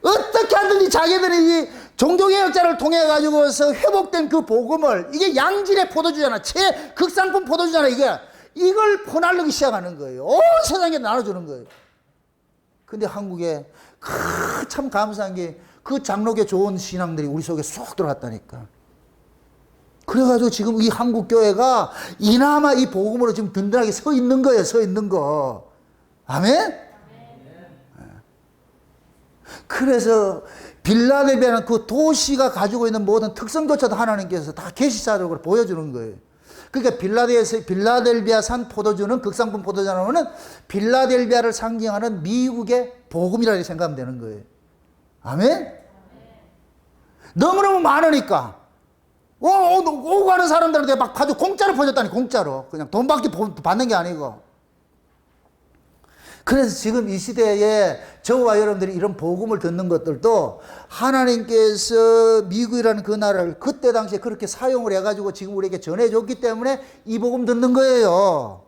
어떻게 하든지 자기들이 이 종교개혁자를 통해 가지고서 회복된 그 복음을, 이게 양질의 포도주잖아, 최극상품 포도주잖아, 이걸 퍼나르기 시작하는 거예요. 온 세상에 나눠주는 거예요. 근데 한국에 참 감사한 게 그 장로교 좋은 신앙들이 우리 속에 쏙 들어갔다니까. 그래가지고 지금 이 한국 교회가 이나마 이 복음으로 지금 든든하게 서 있는 거예요. 서 있는 거. 아멘? 그래서 빌라델비아는 그 도시가 가지고 있는 모든 특성조차도 하나님께서 다 계시사적으로 보여주는 거예요. 그러니까 빌라델비아 산 포도주는, 극상품 포도주는 빌라델비아를 상징하는 미국의 복음이라고 생각하면 되는 거예요. 아멘? 너무너무 많으니까 오고 가는 사람들한테 막 아주 공짜로 퍼줬다니, 공짜로. 그냥 돈밖에 받는 게 아니고. 그래서 지금 이 시대에 저와 여러분들이 이런 복음을 듣는 것들도 하나님께서 미국이라는 그 나라를 그때 당시에 그렇게 사용을 해가지고 지금 우리에게 전해줬기 때문에 이 복음 듣는 거예요.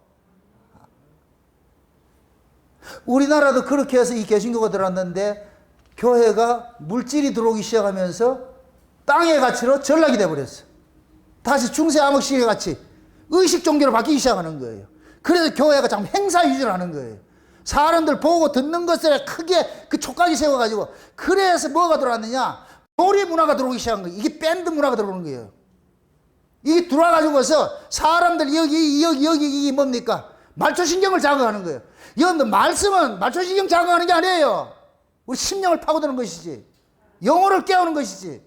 우리나라도 그렇게 해서 이 개신교가 들어왔는데 교회가 물질이 들어오기 시작하면서 땅의 가치로 전락이 돼버렸어. 다시 중세 암흑시대 같이 의식 종교로 바뀌기 시작하는 거예요. 그래서 교회가 자꾸 행사 위주로 하는 거예요. 사람들 보고 듣는 것에 크게 그 촉각이 세워가지고, 그래서 뭐가 들어왔느냐, 놀이 문화가 들어오기 시작한 거예요. 이게 밴드 문화가 들어오는 거예요. 이게 들어와가지고서 사람들 여기 이게 뭡니까? 말초신경을 자극하는 거예요. 여러분들 말씀은 말초신경 자극하는 게 아니에요. 우리 심령을 파고드는 것이지, 영혼을 깨우는 것이지.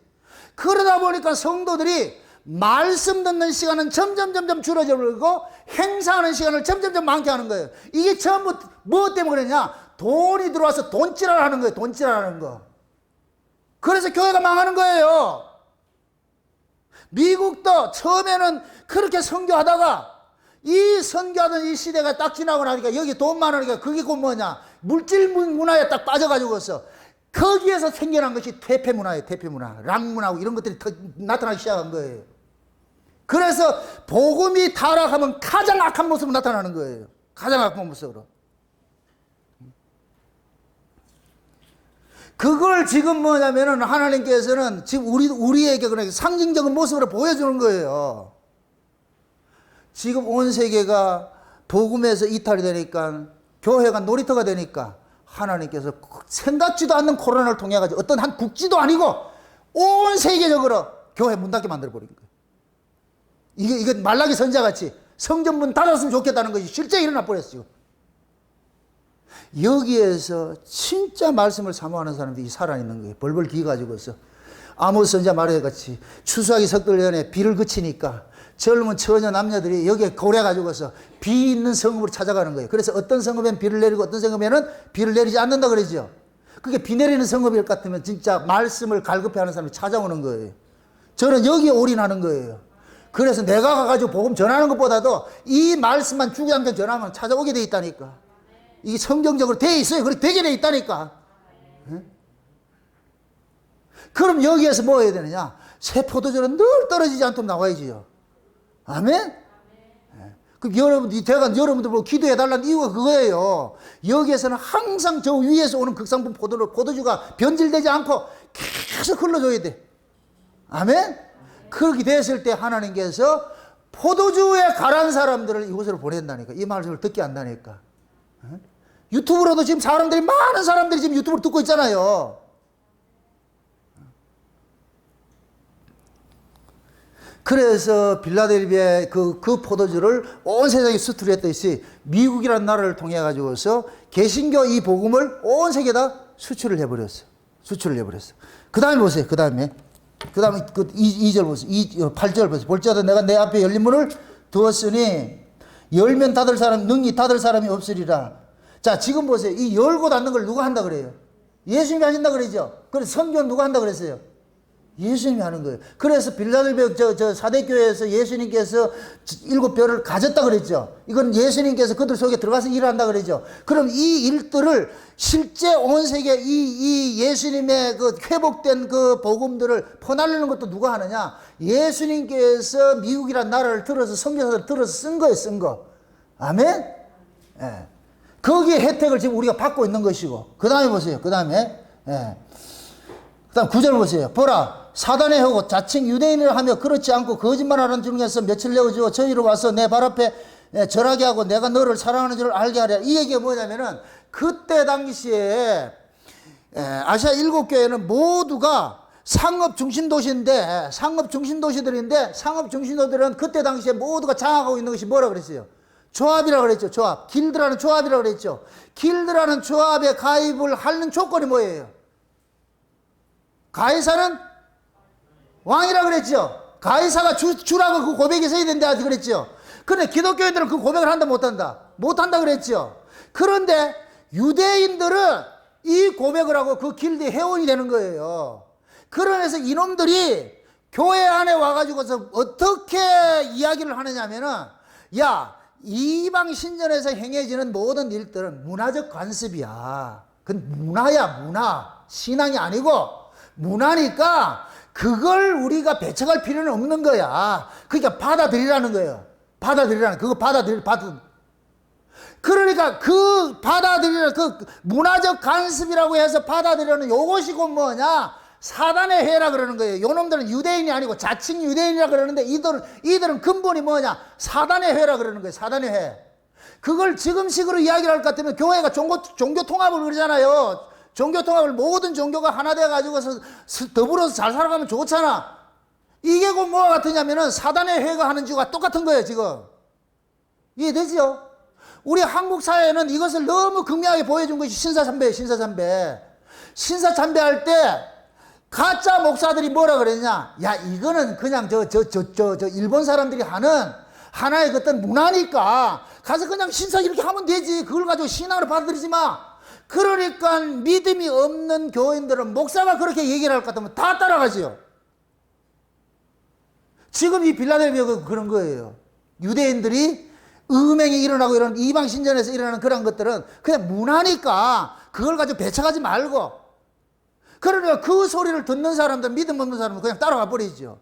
그러다 보니까 성도들이 말씀 듣는 시간은 점점 줄어져 버리고 행사하는 시간을 점점 많게 하는 거예요. 이게 전부 뭐 때문에 그러냐? 돈이 들어와서 돈지랄 하는 거예요. 돈지랄 하는 거. 그래서 교회가 망하는 거예요. 미국도 처음에는 그렇게 선교하다가 이 선교하던 이 시대가 딱 지나고 나니까 여기 돈 많으니까 그게 곧 뭐냐? 물질 문화에 딱 빠져가지고서 거기에서 생겨난 것이 퇴폐 문화예요. 퇴폐 문화. 락 문화고 이런 것들이 나타나기 시작한 거예요. 그래서 복음이 타락하면 가장 악한 모습으로 나타나는 거예요. 가장 악한 모습으로. 그걸 지금 뭐냐면은 하나님께서는 지금 우리에게 그냥 상징적인 모습으로 보여주는 거예요. 지금 온 세계가 복음에서 이탈이 되니까, 교회가 놀이터가 되니까 하나님께서 생각지도 않는 코로나를 통해 가지고 어떤 한 국지도 아니고 온 세계적으로 교회 문 닫게 만들어 버린 거예요. 이게 말라기 선자같이 성전 문 닫았으면 좋겠다는 것이 실제 일어나 버렸어요. 여기에서 진짜 말씀을 사모하는 사람들이 살아있는 거예요. 벌벌 기가지고서 아모스 선자 말해같이 추수하기 석달 전에 비를 그치니까 젊은 처녀 남녀들이 여기에 고래가지고서 비 있는 성읍으로 찾아가는 거예요. 그래서 어떤 성읍엔 비를 내리고 어떤 성읍에는 비를 내리지 않는다 그러죠. 그게 비 내리는 성읍일 것 같으면 진짜 말씀을 갈급해하는 사람이 찾아오는 거예요. 저는 여기에 올인하는 거예요. 그래서 내가 가가지고 복음 전하는 것보다도 이 말씀만 주기한번 전하면 찾아오게 돼 있다니까. 이게 성경적으로 돼 있어요. 그렇게 되게 돼 있다니까. 네? 그럼 여기에서 뭐 해야 되느냐? 새 포도주는 늘 떨어지지 않도록 나와야지요. 아멘? 네. 그럼 여러분들 보고 기도해달라는 이유가 그거예요. 여기에서는 항상 저 위에서 오는 극상품 포도주가 변질되지 않고 계속 흘러줘야 돼. 아멘? 그렇게 됐을 때 하나님께서 포도주에 가란 사람들을 이곳으로 보낸다니까. 이 말씀을 듣게 한다니까. 유튜브로도 지금 많은 사람들이 지금 유튜브를 듣고 있잖아요. 그래서 빌라델비아의 그 포도주를 온 세상에 수출을 했듯이 미국이라는 나라를 통해 가지고서 개신교 이 복음을 온 세계에다 수출을 해버렸어. 그 다음에 보세요. 그 다음에 그 2절 보세요. 8절 보세요. 볼지어도 내가 내 앞에 열린 문을 두었으니 열면 닫을 사람 능히 닫을 사람이 없으리라. 자, 지금 보세요. 이 열고 닫는 걸 누가 한다 그래요? 예수님이 하신다 그러죠? 그래서 선교는 누가 한다 그랬어요? 예수님이 하는 거예요. 그래서 빌라델비아 저 사대교회에서 예수님께서 7별을 가졌다 그랬죠. 이건 예수님께서 그들 속에 들어가서 일한다 그랬죠. 그럼 이 일들을 실제 온 세계 이 예수님의 그 회복된 그 복음들을 퍼날리는 것도 누가 하느냐? 예수님께서 미국이란 나라를 들어서 선교사를 들어서 쓴 거예요, 쓴 거. 아멘? 예. 거기에 혜택을 지금 우리가 받고 있는 것이고. 그 다음에 보세요. 그 다음에. 예. 그 다음 9절 보세요. 보라. 사단의 혀고 자칭 유대인이라 하며 그렇지 않고 거짓말하는 중에서 며칠 내어주어 저희로 와서 내 발 앞에 절하게 하고 내가 너를 사랑하는 줄을 알게 하랴. 이 얘기가 뭐냐면은 그때 당시에 아시아 7교회는 모두가 상업 중심 도시인데 상업 중심 도시들인데 상업 중심 도시들은 그때 당시에 모두가 장악하고 있는 것이 뭐라 그랬어요? 조합이라고 그랬죠. 조합. 길드라는 조합이라고 그랬죠. 길드라는 조합에 가입을 하는 조건이 뭐예요? 가이사는 왕이라 그랬죠. 가이사가 주라고 그 고백이 있어야 된다 그랬죠. 그런데 기독교인들은 그 고백을 한다 못한다? 못한다 그랬죠. 그런데 유대인들은 이 고백을 하고 그 길드의 회원이 되는 거예요. 그러면서 이놈들이 교회 안에 와가지고서 어떻게 이야기를 하느냐면은, 야, 이방 신전에서 행해지는 모든 일들은 문화적 관습이야. 그건 문화야, 문화. 신앙이 아니고 문화니까 그걸 우리가 배척할 필요는 없는 거야. 그러니까 받아들이라는 거예요. 받아들이라는, 그거 그러니까 그 받아들이는 그 문화적 관습이라고 해서 받아들이는 요것이 곧 뭐냐? 사단의 해라 그러는 거예요. 요놈들은 유대인이 아니고 자칭 유대인이라 그러는데 이들은 근본이 뭐냐? 사단의 해라 그러는 거예요. 사단의 해. 그걸 지금식으로 이야기를 할 것 같으면 교회가 종교 통합을 그러잖아요. 종교 통합을 모든 종교가 하나 돼가지고서 더불어서 잘 살아가면 좋잖아. 이게 곧 뭐가 같으냐면은 사단의 회가 하는 짓과 똑같은 거예요, 지금. 이해되지요? 우리 한국 사회는 이것을 너무 극명하게 보여준 것이 신사참배예요, 신사참배. 신사참배할 때 가짜 목사들이 뭐라 그랬냐? 야, 이거는 그냥 일본 사람들이 하는 하나의 어떤 문화니까 가서 그냥 신사 이렇게 하면 되지. 그걸 가지고 신앙으로 받아들이지 마. 그러니까 믿음이 없는 교인들은 목사가 그렇게 얘기를 할 것 같으면 다 따라가지요. 지금 이 빌라델비아가 그런 거예요. 유대인들이 음행이 일어나고 이런 이방 신전에서 일어나는 그런 것들은 그냥 문화니까 그걸 가지고 배척하지 말고, 그러니까 그 소리를 듣는 사람들, 믿음 없는 사람은 그냥 따라가 버리죠.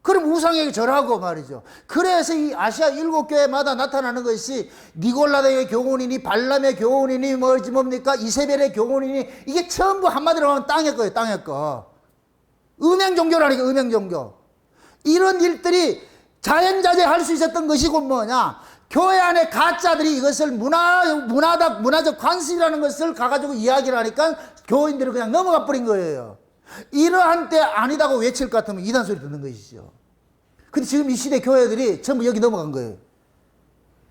그럼 우상에게 절하고 말이죠. 그래서 이 아시아 7교회마다 나타나는 것이 니골라다의 교훈이니 발람의 교훈이니 뭡니까 이세벨의 교훈이니, 이게 전부 한마디로 하면 땅의 거예요. 땅의 거. 음행 종교라니까, 음행 종교. 이런 일들이 자연자재할 수 있었던 것이고 뭐냐, 교회 안에 가짜들이 이것을 문화적 관습이라는 것을 가가지고 이야기를 하니까 교인들은 그냥 넘어가 버린 거예요. 이러한 때 아니다고 외칠 것 같으면 이단 소리 듣는 것이죠. 근데 지금 이 시대 교회들이 전부 여기 넘어간 거예요.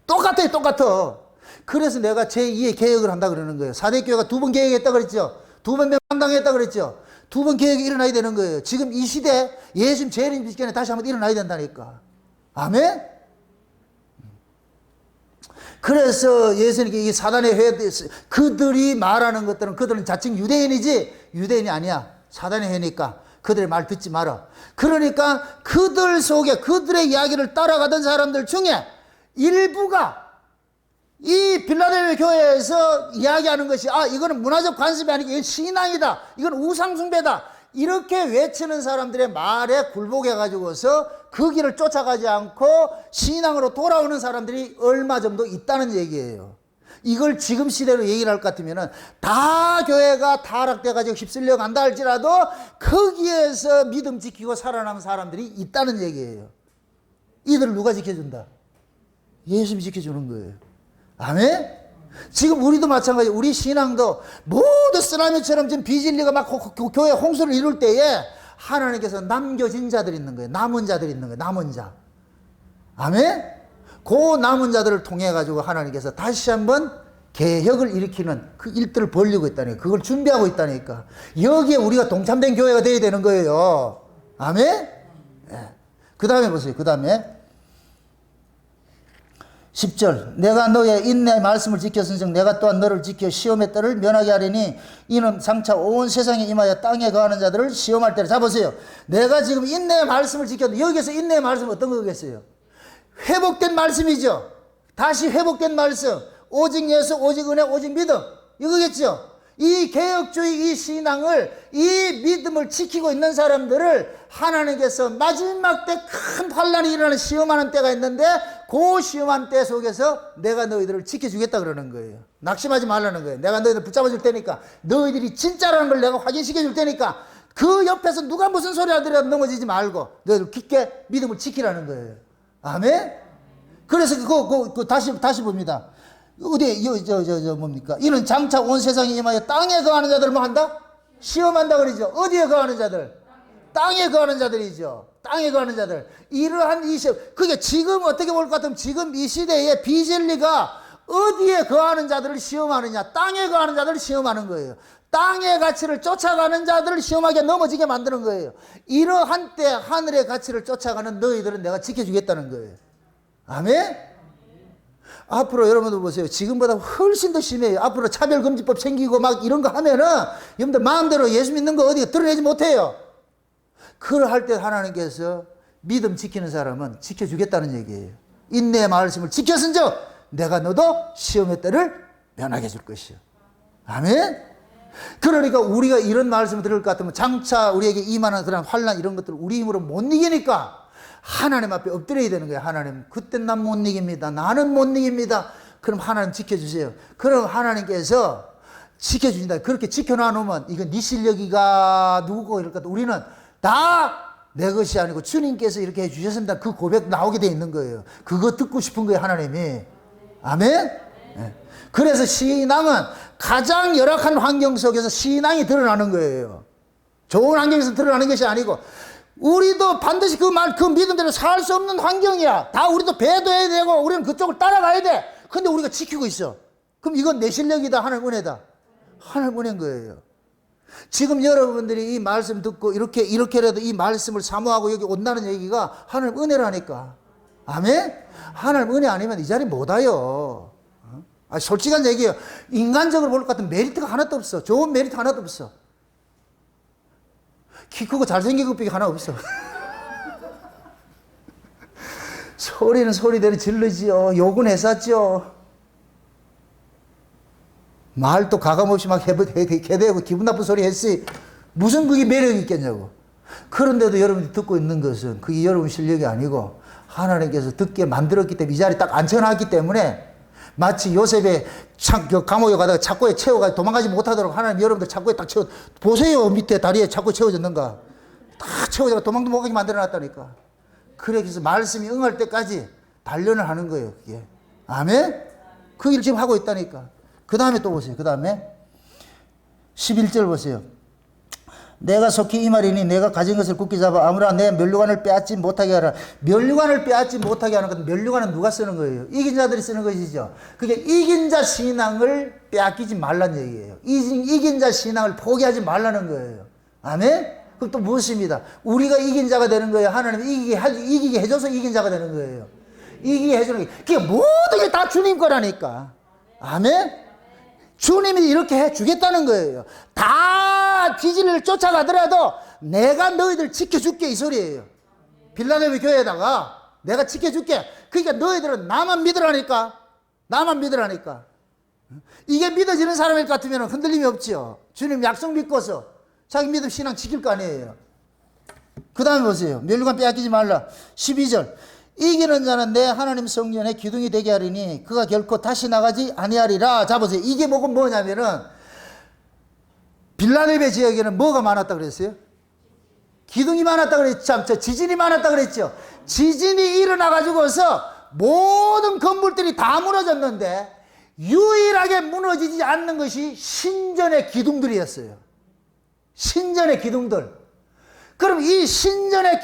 똑같아요, 똑같아. 그래서 내가 제2의 개혁을 한다 그러는 거예요. 사대교회가 2번 개혁했다 그랬죠. 2번 멸망당했다 그랬죠. 2번 개혁이 일어나야 되는 거예요. 지금 이 시대 예수님 재림 직전에 다시 한번 일어나야 된다니까. 아멘? 그래서 예수님께 이 사단의 회, 그들이 말하는 것들은 그들은 자칭 유대인이지 유대인이 아니야. 사단의 회니까 그들의 말 듣지 마라. 그러니까 그들 속에 그들의 이야기를 따라가던 사람들 중에 일부가 이 빌라델비아 교회에서 이야기하는 것이, 아, 이거는 문화적 관습이 아니고 이건 신앙이다, 이건 우상숭배다, 이렇게 외치는 사람들의 말에 굴복해가지고서 그 길을 쫓아가지 않고 신앙으로 돌아오는 사람들이 얼마 정도 있다는 얘기예요. 이걸 지금 시대로 얘기를 할 것 같으면은 다 교회가 타락돼가지고 휩쓸려 간다 할지라도 거기에서 믿음 지키고 살아남은 사람들이 있다는 얘기예요. 이들을 누가 지켜준다? 예수님이 지켜주는 거예요. 아멘? 지금 우리도 마찬가지. 우리 신앙도 모두 쓰나미처럼 지금 비진리가 막 교회 홍수를 이룰 때에 하나님께서 남겨진 자들이 있는 거예요. 남은 자들이 있는 거예요. 남은 자. 아멘? 그 남은 자들을 통해 가지고 하나님께서 다시 한번 개혁을 일으키는 그 일들을 벌리고 있다니까. 그걸 준비하고 있다니까. 여기에 우리가 동참된 교회가 되어야 되는 거예요. 아멘? 네. 그 다음에 보세요. 그 다음에 10절 내가 너의 인내의 말씀을 지켰은즉 내가 또한 너를 지켜 시험의 때를 면하게 하리니 이는 장차 온 세상에 임하여 땅에 거하는 자들을 시험할 때를 잡으세요. 내가 지금 인내의 말씀을 지켰는데 여기서 인내의 말씀은 어떤 거겠어요? 회복된 말씀이죠. 다시 회복된 말씀. 오직 예수, 오직 은혜, 오직 믿음. 이거겠죠. 이 개혁주의 이 신앙을, 이 믿음을 지키고 있는 사람들을 하나님께서 마지막 때 큰 환란이 일어나는 시험하는 때가 있는데 그 시험한 때 속에서 내가 너희들을 지켜주겠다 그러는 거예요. 낙심하지 말라는 거예요. 내가 너희들 붙잡아 줄 테니까, 너희들이 진짜라는 걸 내가 확인시켜 줄 테니까 그 옆에서 누가 무슨 소리 하더라도 넘어지지 말고 너희들 깊게 믿음을 지키라는 거예요. 아멘? 그래서 다시 봅니다. 어디, 뭡니까? 이는 장차 온 세상에 임하여 땅에 거하는 자들 뭐 한다? 시험한다 그러죠. 어디에 거하는 자들? 땅에 거하는 자들이죠. 땅에 거하는 자들. 이러한 이 시험. 그게 지금 어떻게 볼 것 같으면 지금 이 시대에 비진리가 어디에 거하는 자들을 시험하느냐? 땅에 거하는 자들을 시험하는 거예요. 땅의 가치를 쫓아가는 자들을 시험하게 넘어지게 만드는 거예요. 이러한 때 하늘의 가치를 쫓아가는 너희들은 내가 지켜주겠다는 거예요. 아멘? 앞으로 여러분들 보세요. 지금보다 훨씬 더 심해요. 앞으로 차별금지법 생기고 막 이런 거 하면은 여러분들 마음대로 예수 믿는 거 어디 드러내지 못해요. 그걸 할 때 하나님께서 믿음 지키는 사람은 지켜주겠다는 얘기예요. 인내의 말씀을 지켰은즉 내가 너도 시험의 때를 면하게 해줄 것이요. 아멘? 그러니까 우리가 이런 말씀을 들을 것 같으면 장차 우리에게 임하는 그런 환난 이런 것들을 우리 힘으로 못 이기니까 하나님 앞에 엎드려야 되는 거예요. 하나님, 그땐 난 못 이깁니다. 나는 못 이깁니다. 그럼 하나님 지켜주세요. 그럼 하나님께서 지켜주신다. 그렇게 지켜놔놓으면 이건 네 실력이가 누구고 이럴 것 같아. 우리는 다 내 것이 아니고 주님께서 이렇게 해주셨습니다. 그 고백 나오게 돼 있는 거예요. 그거 듣고 싶은 거예요, 하나님이. 아멘? 네. 그래서 신앙은 가장 열악한 환경 속에서 신앙이 드러나는 거예요. 좋은 환경에서 드러나는 것이 아니고 우리도 반드시 그 믿음대로 살 수 없는 환경이야. 다 우리도 배도해야 되고 우리는 그쪽을 따라가야 돼. 근데 우리가 지키고 있어. 그럼 이건 내 실력이다. 하나님 은혜다. 하나님 은혜인 거예요. 지금 여러분들이 이 말씀 듣고 이렇게라도 이 말씀을 사모하고 여기 온다는 얘기가 하나님 은혜라니까. 아멘? 하나님 은혜 아니면 이 자리 못 와요. 솔직한 얘기예요. 인간적으로 볼 것 같은 메리트가 하나도 없어. 좋은 메리트 하나도 없어. 키 크고 잘생긴 것밖에 하나 없어. 소리는 소리대로 질르지요. 욕은 했었죠. 말도 가감없이 막 개대고 기분 나쁜 소리 했지. 무슨 그게 매력이 있겠냐고. 그런데도 여러분이 듣고 있는 것은 그게 여러분 실력이 아니고 하나님께서 듣게 만들었기 때문에 이 자리에 딱 앉혀놨기 때문에 마치 요셉의 감옥에 가다가 착고에 채워가 도망가지 못하도록 하나님 여러분들 착고에 딱 채워. 보세요. 밑에 다리에 착고 채워졌는가. 다 채워져가 도망도 못 가게 만들어놨다니까. 그래서 말씀이 응할 때까지 단련을 하는 거예요. 그게. 아멘? 그 일 지금 하고 있다니까. 그 다음에 또 보세요. 그 다음에 11절 보세요. 내가 속히 이 말이니 내가 가진 것을 굳게 잡아 아무나 내 면류관을 빼앗지 못하게 하라. 면류관을 빼앗지 못하게 하는 것, 면류관은 누가 쓰는 거예요? 이긴 자들이 쓰는 것이죠. 그게 이긴 자 신앙을 빼앗기지 말라는 얘기예요. 이긴 자 신앙을 포기하지 말라는 거예요. 아멘? 그럼 또 무엇입니다? 우리가 이긴 자가 되는 거예요. 하나님이 이기게 해줘서 이긴 자가 되는 거예요. 이기게 해주는 게. 그게 모든 게 다 주님 거라니까. 아멘? 주님이 이렇게 해주겠다는 거예요. 다 비진리를 쫓아가더라도 내가 너희들 지켜줄게 이 소리예요. 빌라델비아 교회에다가 내가 지켜줄게. 그러니까 너희들은 나만 믿으라니까. 나만 믿으라니까. 이게 믿어지는 사람일 것 같으면 흔들림이 없지요. 주님 약속 믿고서 자기 믿음 신앙 지킬 거 아니에요. 그 다음에 보세요. 면류관 빼앗기지 말라. 12절. 이기는 자는 내 하나님 성전의 기둥이 되게 하리니 그가 결코 다시 나가지 아니하리라. 자 보세요. 이게 뭐냐면은 빌라델비아 지역에는 뭐가 많았다 그랬어요? 기둥이 많았다 그랬죠. 지진이 많았다 그랬죠. 지진이 일어나 가지고서 모든 건물들이 다 무너졌는데 유일하게 무너지지 않는 것이 신전의 기둥들이었어요. 신전의 기둥들. 그럼 이 신전의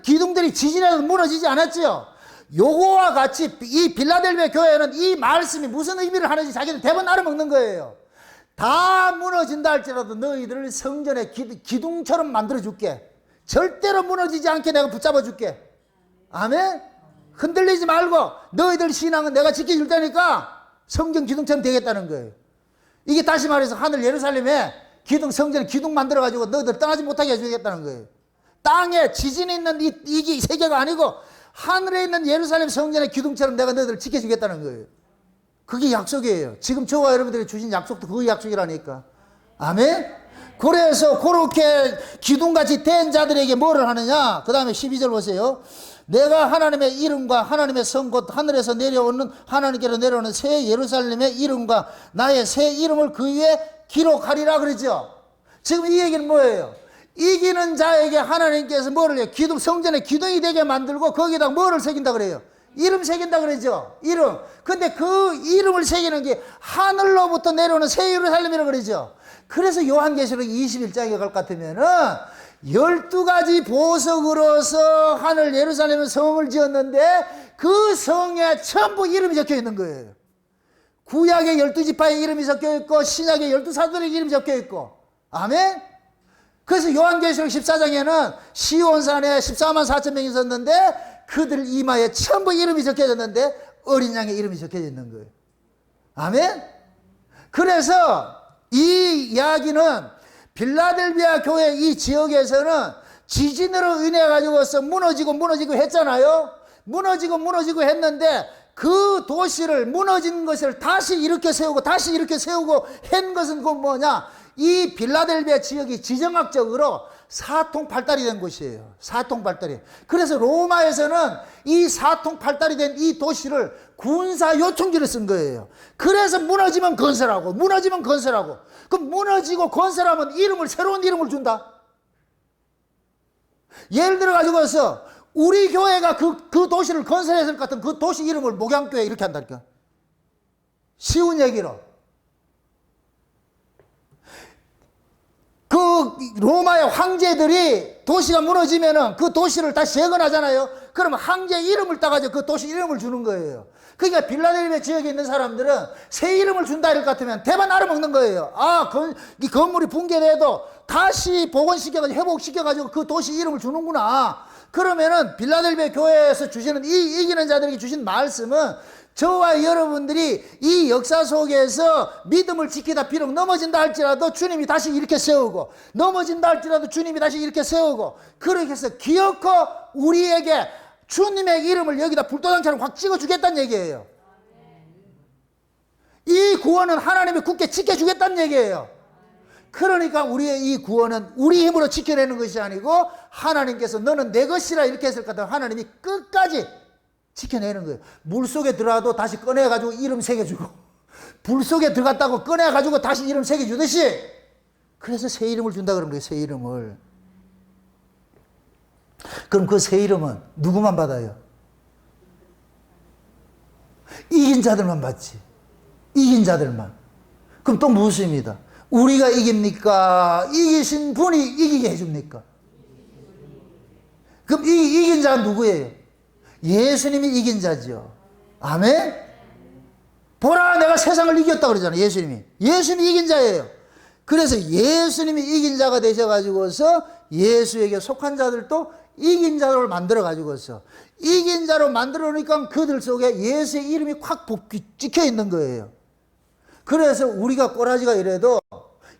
기둥들이 지진에도 무너지지 않았죠. 요거와 같이 이 빌라델비아 교회는 이 말씀이 무슨 의미를 하는지 자기는 대본 알아먹는 거예요. 다 무너진다 할지라도 너희들을 성전의 기둥처럼 만들어줄게. 절대로 무너지지 않게 내가 붙잡아줄게. 아멘? 흔들리지 말고 너희들 신앙은 내가 지켜줄 테니까 성경 기둥처럼 되겠다는 거예요. 이게 다시 말해서 하늘 예루살렘에 기둥, 성전에 기둥 만들어가지고 너희들 떠나지 못하게 해주겠다는 거예요. 땅에 지진이 있는 이게 세계가 아니고 하늘에 있는 예루살렘 성전의 기둥처럼 내가 너희들을 지켜주겠다는 거예요. 그게 약속이에요. 지금 저와 여러분들이 주신 약속도 그 약속이라니까. 아멘? 그래서 그렇게 기둥같이 된 자들에게 뭐를 하느냐? 그 다음에 12절 보세요. 내가 하나님의 이름과 하나님의 성 곧 하늘에서 내려오는 하나님께로 내려오는 새 예루살렘의 이름과 나의 새 이름을 그 위에 기록하리라 그러죠. 지금 이 얘기는 뭐예요? 이기는 자에게 하나님께서 뭐를 해요? 기둥, 성전에 기둥이 되게 만들고 거기다 뭐를 새긴다 그래요? 이름 새긴다 그러죠. 이름. 근데 그 이름을 새기는 게 하늘로부터 내려오는 새 예루살렘이라고 그러죠. 그래서 요한계시록 21장에 갈 것 같으면은 12가지 보석으로서 하늘 예루살렘의 성을 지었는데 그 성에 전부 이름이 적혀 있는 거예요. 구약의 12지파의 이름이 적혀 있고 신약의 12사도의 이름이 적혀 있고. 아멘? 그래서 요한계시록 14장에는 시온산에 14만 4천 명이 있었는데 그들 이마에 전부 이름이 적혀졌는데 어린 양의 이름이 적혀져 있는 거예요. 아멘? 그래서 이 이야기는 빌라델비아 교회 이 지역에서는 지진으로 인해 가지고서 무너지고 했잖아요. 무너지고 했는데 그 도시를 무너진 것을 다시 일으켜 세우고 한 것은 그 뭐냐? 이 빌라델비아 지역이 지정학적으로 사통팔달이 된 곳이에요. 사통팔달이. 그래서 로마에서는 이 사통팔달이 된 이 도시를 군사 요충지를 쓴 거예요. 그래서 무너지면 건설하고. 그럼 무너지고 건설하면 새로운 이름을 준다. 예를 들어 가지고서 우리 교회가 그 도시를 건설했을 것 같은 그 도시 이름을 목양교회 이렇게 한다니까. 쉬운 얘기로. 그 로마의 황제들이 도시가 무너지면은 그 도시를 다시 재건하잖아요. 그러면 황제 이름을 따가지고 그 도시 이름을 주는 거예요. 그러니까 빌라델비아 지역에 있는 사람들은 새 이름을 준다 이럴 것 같으면 대만 알아먹는 거예요. 이 건물이 붕괴돼도 다시 복원시켜가지고 회복시켜가지고 그 도시 이름을 주는구나. 그러면은 빌라델비아 교회에서 주시는 이 이기는 자들에게 주신 말씀은 저와 여러분들이 이 역사 속에서 믿음을 지키다 비록 넘어진다 할지라도 주님이 다시 이렇게 세우고 넘어진다 할지라도 주님이 다시 이렇게 세우고 그렇게 해서 기어코 우리에게 주님의 이름을 여기다 불도장처럼 확 찍어주겠다는 얘기예요. 이 구원은 하나님이 굳게 지켜주겠다는 얘기예요. 그러니까 우리의 이 구원은 우리 힘으로 지켜내는 것이 아니고 하나님께서 너는 내 것이라 이렇게 했을 것 같아요. 하나님이 끝까지 지켜내는 거예요. 물속에 들어가도 다시 꺼내가지고 이름 새겨주고 불속에 들어갔다고 꺼내가지고 다시 이름 새겨주듯이 그래서 새 이름을 준다 그런 거예요. 새 이름을. 그럼 그 새 이름은 누구만 받아요? 이긴 자들만 받지. 이긴 자들만. 그럼 또 무엇입니다? 우리가 이깁니까? 이기신 분이 이기게 해줍니까? 그럼 이긴 자가 누구예요? 예수님이 이긴 자죠. 아멘? 보라 내가 세상을 이겼다 그러잖아요. 예수님이 이긴 자예요. 그래서 예수님이 이긴 자가 되셔가지고서 예수에게 속한 자들도 이긴 자로 만들어가지고서 이긴 자로 만들어 놓으니까 그들 속에 예수의 이름이 콱 찍혀 있는 거예요. 그래서 우리가 꼬라지가 이래도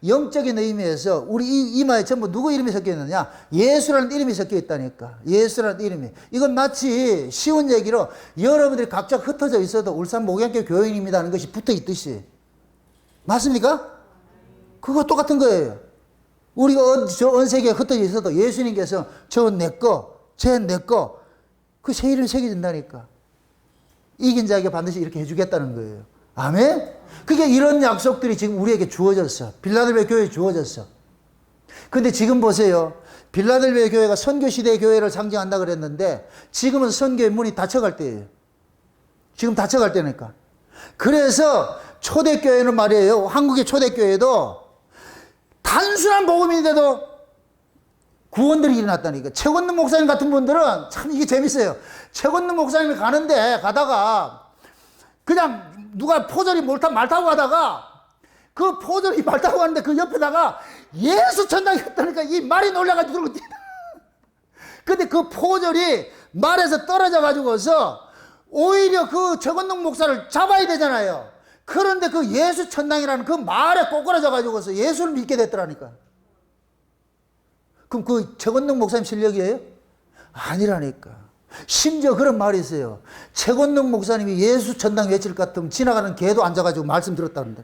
영적인 의미에서 우리 이마에 전부 누구 이름이 섞여 있느냐? 예수라는 이름이 섞여 있다니까. 예수라는 이름이. 이건 마치 쉬운 얘기로 여러분들이 각자 흩어져 있어도 울산 목양교 교인입니다 하는 것이 붙어 있듯이. 맞습니까? 그거 똑같은 거예요. 우리가 저 언세계에 흩어져 있어도 예수님께서 저 내 거, 쟤 내 거, 그 새 이름이 새겨진다니까. 이긴 자에게 반드시 이렇게 해주겠다는 거예요. 아멘? 그게 이런 약속들이 지금 우리에게 주어졌어. 빌라델비아 교회에 주어졌어. 근데 지금 보세요. 빌라델비아 교회가 선교시대 교회를 상징한다 그랬는데 지금은 선교의 문이 닫혀갈 때예요. 지금 닫혀갈 때니까. 그래서 초대교회는 말이에요. 한국의 초대교회도 단순한 복음인데도 구원들이 일어났다니까. 최건능 목사님 같은 분들은 참 이게 재밌어요. 최건능 목사님이 가다가 그냥 누가 포졸이 말 타고 가다가 그 포졸이 말 타고 가는데 그 옆에다가 예수 천당이 했다니까 이 말이 놀라가지고 들고 뛰다. 근데 그 포졸이 말에서 떨어져 가지고서 오히려 그 최건동 목사를 잡아야 되잖아요. 그런데 그 예수 천당이라는 그 말에 꼬꾸라져 가지고서 예수를 믿게 됐더라니까. 그럼 그 최건동 목사님 실력이에요? 아니라니까. 심지어 그런 말이 있어요. 최건동 목사님이 예수 천당 외칠 것 같으면 지나가는 개도 앉아가지고 말씀 들었다는데.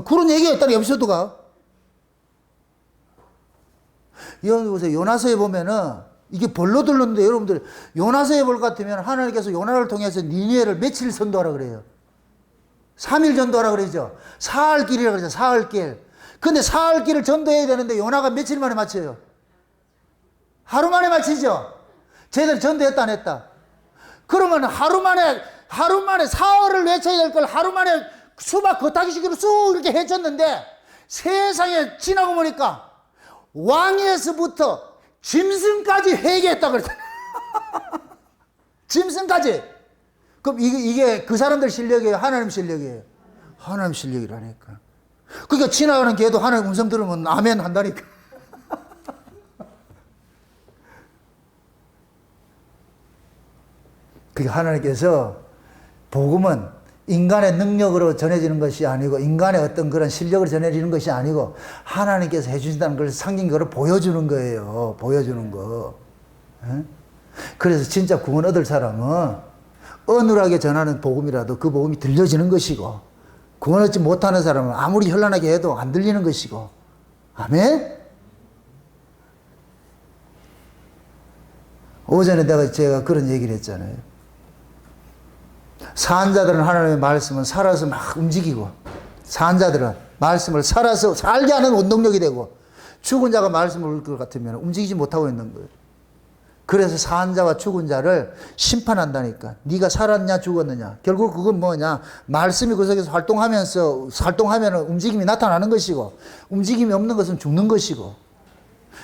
그런 얘기가 있다니, 에피소드가. 여러분 보세요. 요나서에 보면은 이게 벌로 들렀는데, 여러분들 요나서에 볼 것 같으면 하나님께서 요나를 통해서 니느웨를 며칠 전도하라 그래요. 3일 전도하라 그러죠. 사흘길이라 그러죠. 사흘길. 근데 사흘길을 전도해야 되는데 요나가 며칠 만에 마쳐요? 하루 만에 마치죠. 제대로 전도했다 안 했다? 그러면 하루 만에 사흘을 외쳐야 될 걸 하루 만에 수박 겉타기식으로 쑥 이렇게 해쳤는데, 세상에 지나고 보니까 왕에서부터 짐승까지 회개했다 그랬잖아. 짐승까지. 그럼 이게 그 사람들 실력이에요? 하나님 실력이에요? 하나님 실력이라니까. 그러니까 지나가는 개도 하나님 음성 들으면 아멘 한다니까. 그러니까 하나님께서 복음은 인간의 능력으로 전해지는 것이 아니고, 인간의 어떤 그런 실력으로 전해지는 것이 아니고, 하나님께서 해주신다는 걸 상징 거를 보여주는 거예요. 보여주는 거. 그래서 진짜 구원 얻을 사람은 어눌하게 전하는 복음이라도 그 복음이 들려지는 것이고, 구원 얻지 못하는 사람은 아무리 현란하게 해도 안 들리는 것이고. 아멘? 오전에 제가 그런 얘기를 했잖아요. 사한자들은 하나님의 말씀은 살아서 막 움직이고, 사한자들은 말씀을 살아서 살게 하는 원동력이 되고, 죽은 자가 말씀을 올 것 같으면 움직이지 못하고 있는 거예요. 그래서 사한자와 죽은 자를 심판한다니까. 네가 살았냐 죽었느냐. 결국 그건 뭐냐, 말씀이 그 속에서 활동하면 움직임이 나타나는 것이고, 움직임이 없는 것은 죽는 것이고.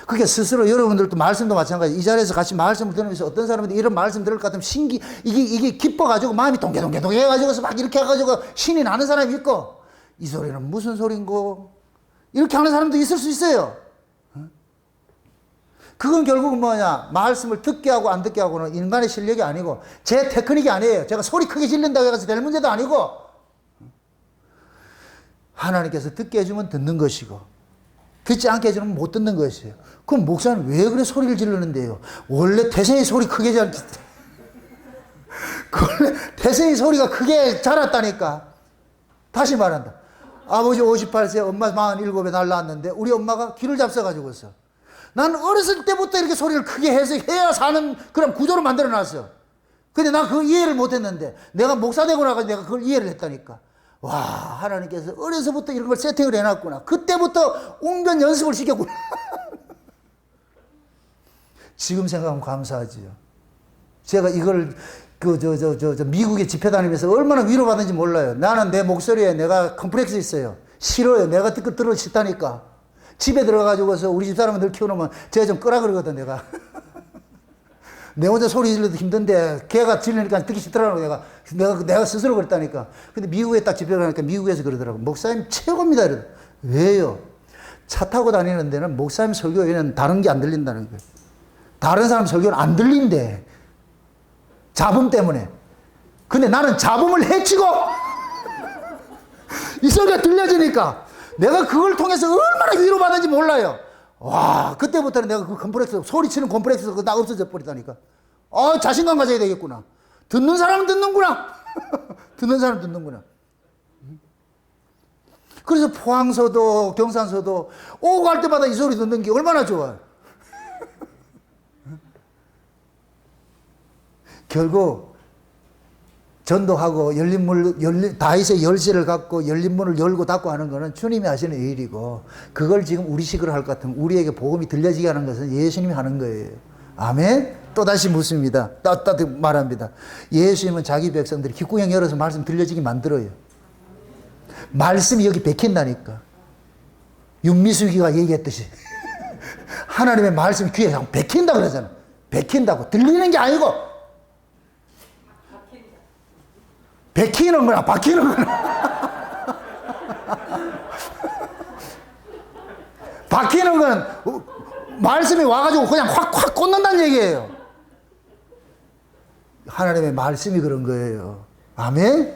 그게 스스로 여러분들도 말씀도 마찬가지. 이 자리에서 같이 말씀을 들으면서 어떤 사람들이 이런 말씀 들을 것 같으면 이게 기뻐가지고 마음이 동계동계 해가지고서 막 이렇게 해가지고 신이 나는 사람이 있고, 이 소리는 무슨 소린고, 이렇게 하는 사람도 있을 수 있어요. 그건 결국은 뭐냐, 말씀을 듣게 하고 안 듣게 하고는 인간의 실력이 아니고 제 테크닉이 아니에요. 제가 소리 크게 질른다고 해서 될 문제도 아니고, 하나님께서 듣게 해주면 듣는 것이고, 듣지 않게 해주면 못 듣는 것이에요. 그럼 목사는 왜 그래 소리를 지르는데요? 원래 태생이 소리 크게 원래 태생이 소리가 크게 자랐다니까. 다시 말한다. 아버지 58세, 엄마 47에 날 낳았는데 우리 엄마가 귀를 잡숴가지고서, 난 어렸을 때부터 이렇게 소리를 크게 해서 해야 사는 그런 구조를 만들어 놨어. 근데 나 그 이해를 못 했는데, 내가 목사 되고 나서 내가 그걸 이해를 했다니까. 와, 하나님께서 어려서부터 이런 걸 세팅을 해놨구나. 그때부터 웅변 연습을 시켰구나. 지금 생각하면 감사하지요. 제가 이걸 미국에 집회 다니면서 얼마나 위로받는지 몰라요. 나는 내 목소리에 내가 컴플렉스 있어요. 싫어요. 내가 들어 싫다니까. 집에 들어가지고서 우리 집 사람들 키워놓으면 제가 좀 끄라 그러거든, 내가. 내 혼자 소리 질러도 힘든데 걔가 질르니까 듣기 싫더라고. 내가 스스로 그랬다니까. 근데 미국에 딱 집에 가니까 미국에서 그러더라고. 목사님 최고입니다. 이러더라고. 왜요? 차 타고 다니는 데는 목사님 설교 외에는 다른 게 안 들린다는 거예요. 다른 사람 설교는 안 들린대. 잡음 때문에. 근데 나는 잡음을 해치고 이 소리가 들려지니까 내가 그걸 통해서 얼마나 위로받는지 몰라요. 와, 그때부터는 내가 그 컴플렉스, 소리치는 컴플렉스가 나 없어져 버리다니까. 자신감 가져야 되겠구나. 듣는 사람은 듣는구나. 듣는 사람은 듣는구나. 그래서 포항서도 경산서도 오고 갈 때마다 이 소리 듣는 게 얼마나 좋아요. 결국 전도하고 다윗의 열쇠를 갖고 열린 문을 열고 닫고 하는 것은 주님이 하시는 일이고, 그걸 지금 우리식으로 할 것 같으면 우리에게 복음이 들려지게 하는 것은 예수님이 하는 거예요. 아멘? 또다시 묻습니다. 따뜻하게 말합니다. 예수님은 자기 백성들이 귓구녕 열어서 말씀 들려지게 만들어요. 말씀이 여기 베낀다니까. 윤미숙이가 얘기했듯이 하나님의 말씀이 귀에 베낀다 그러잖아. 베낀다고. 들리는 게 아니고 베끼는 거나 바뀌는 거나. 바뀌는 건 말씀이 와가지고 그냥 확 꽂는다는 얘기예요. 하나님의 말씀이 그런 거예요. 아멘?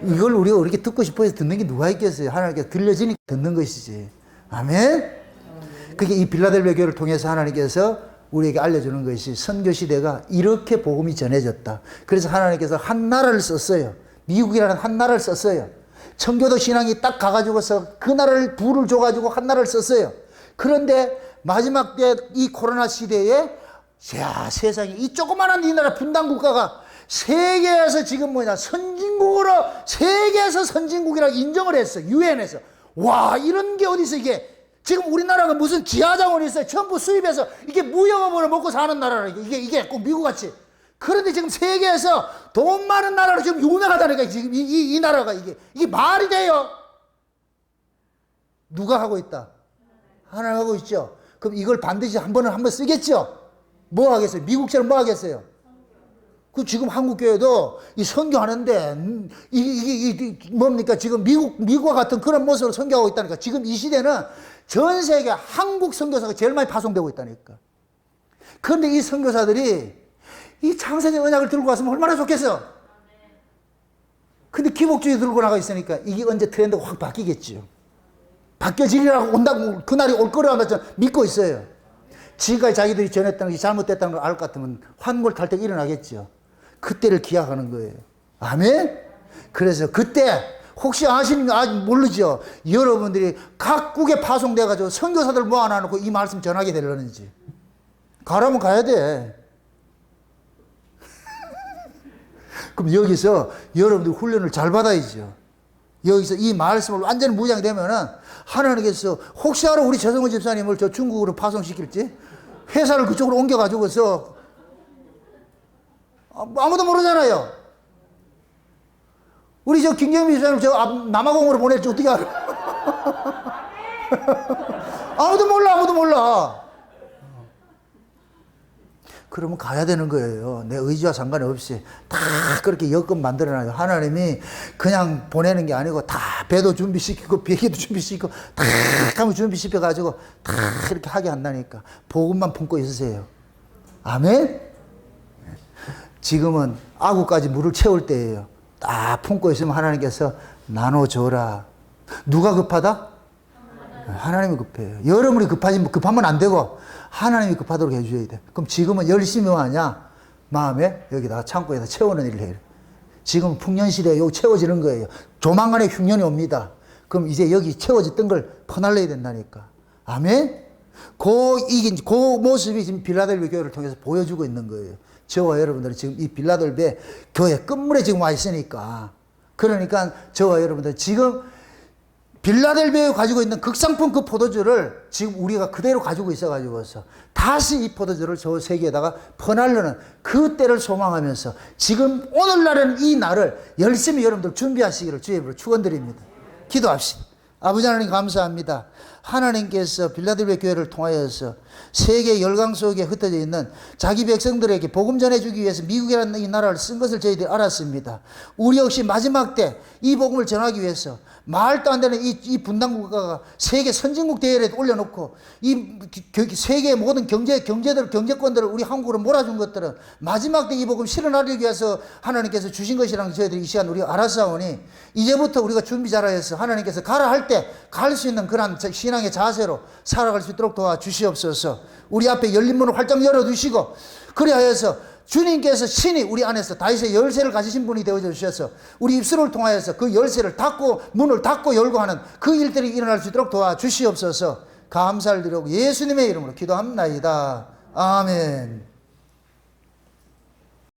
이걸 우리가 이렇게 듣고 싶어서 듣는 게 누가 있겠어요? 하나님께서 들려지니까 듣는 것이지. 아멘? 그게 이 빌라델비아 교회를 통해서 하나님께서 우리에게 알려주는 것이 선교 시대가 이렇게 복음이 전해졌다. 그래서 하나님께서 한 나라를 썼어요. 미국이라는 한 나라를 썼어요. 청교도 신앙이 딱 가가지고서 그 나라를 부를 줘가지고 한 나라를 썼어요. 그런데 마지막 때 이 코로나 시대에 야, 세상에 이 조그마한 이 나라 분단 국가가 세계에서 지금 뭐냐 선진국으로 세계에서 선진국이라고 인정을 했어. 유엔에서. 와, 이런 게 어디 있어 이게. 지금 우리나라가 무슨 지하자원이 있어요. 전부 수입해서 이게 무역업으로 먹고 사는 나라라. 이게 꼭 미국같이. 그런데 지금 세계에서 돈 많은 나라로 지금 유명하다니까. 지금 이 나라가 이게 말이 돼요? 누가 하고 있다? 하나님 하고 있죠. 그럼 이걸 반드시 한번 쓰겠죠. 뭐 하겠어요? 미국처럼 뭐 하겠어요? 그 지금 한국 교회도 이 선교하는데 이게 뭡니까? 지금 미국과 같은 그런 모습으로 선교하고 있다니까. 지금 이 시대는 전 세계 한국 선교사가 제일 많이 파송되고 있다니까. 그런데 이 선교사들이 이 창세적 언약을 들고 왔으면 얼마나 좋겠어. 근데 기복주의 들고 나가 있으니까 이게 언제 트렌드가 확 바뀌겠죠. 바뀌어지리라고 온다고 그날이 올 거라고 저는 믿고 있어요. 지금까지 자기들이 전했다는 게 잘못됐다는 걸 알 것 같으면 환골 탈퇴가 일어나겠죠. 그때를 기약하는 거예요. 아멘? 그래서 그때 혹시 모르죠? 여러분들이 각국에 파송돼가지고 선교사들 모아놔놓고 이 말씀 전하게 되려는지. 가라면 가야 돼. 그럼 여기서 여러분들 훈련을 잘 받아야죠. 여기서 이 말씀을 완전히 무장되면은 하나님께서 혹시 알아 우리 최성호 집사님을 저 중국으로 파송시킬지? 회사를 그쪽으로 옮겨가지고서 아무도 모르잖아요. 우리 저 김경민 집사님 저 남아공으로 보낼지 어떻게 알아? 아무도 몰라. 그러면 가야 되는 거예요. 내 의지와 상관없이 다 그렇게 여건 만들어놔요. 하나님이 그냥 보내는 게 아니고 다 배도 준비시키고 비행기도 준비시키고 다 하면 준비시켜가지고 다 이렇게 하게 한다니까. 복음만 품고 있으세요. 아멘? 지금은 아구까지 물을 채울 때예요. 딱 품고 있으면 하나님께서 나눠줘라. 누가 급하다? 하나님이 급해요. 여러분이 급하면 안 되고 하나님이 급하도록 해주셔야 돼. 그럼 지금은 열심히 하냐? 마음에 여기다가 창고에다 채우는 일을 해요. 지금 풍년시대에 여기 채워지는 거예요. 조만간에 흉년이 옵니다. 그럼 이제 여기 채워졌던 걸 퍼날려야 된다니까. 아멘? 그 모습이 지금 빌라델비아 교회를 통해서 보여주고 있는 거예요. 저와 여러분들은 지금 이 빌라델비아 교회 끝물에 지금 와 있으니까. 그러니까 저와 여러분들 지금 빌라델비아에 가지고 있는 극상품 그 포도주를 지금 우리가 그대로 가지고 있어가지고서 다시 이 포도주를 저 세계에다가 퍼나르는 그 때를 소망하면서 지금 오늘날은 이 날을 열심히 여러분들 준비하시기를 주의 이름으로 축원드립니다. 기도합시다. 아버지 하나님 감사합니다. 하나님께서 빌라델비아 교회를 통하여서 세계 열강 속에 흩어져 있는 자기 백성들에게 복음 전해주기 위해서 미국이라는 이 나라를 쓴 것을 저희들이 알았습니다. 우리 역시 마지막 때 이 복음을 전하기 위해서 말도 안 되는 이 분단 국가가 세계 선진국 대회에 올려놓고 이 세계의 모든 경제권들을 우리 한국으로 몰아준 것들은 마지막 때 이 복음 실현하기 위해서 하나님께서 주신 것이라는 저희들이 이 시간 우리가 알았사오니 이제부터 우리가 준비 잘하여서 하나님께서 가라 할 때 갈 수 있는 그런 신앙의 자세로 살아갈 수 있도록 도와주시옵소서. 우리 앞에 열린 문을 활짝 열어두시고 그리하여서 주님께서 신이 우리 안에서 다윗의 열쇠를 가지신 분이 되어주셔서 우리 입술을 통하여서 그 열쇠를 닫고 문을 닫고 열고 하는 그 일들이 일어날 수 있도록 도와주시옵소서. 감사를 드리고 예수님의 이름으로 기도합니다. 아멘.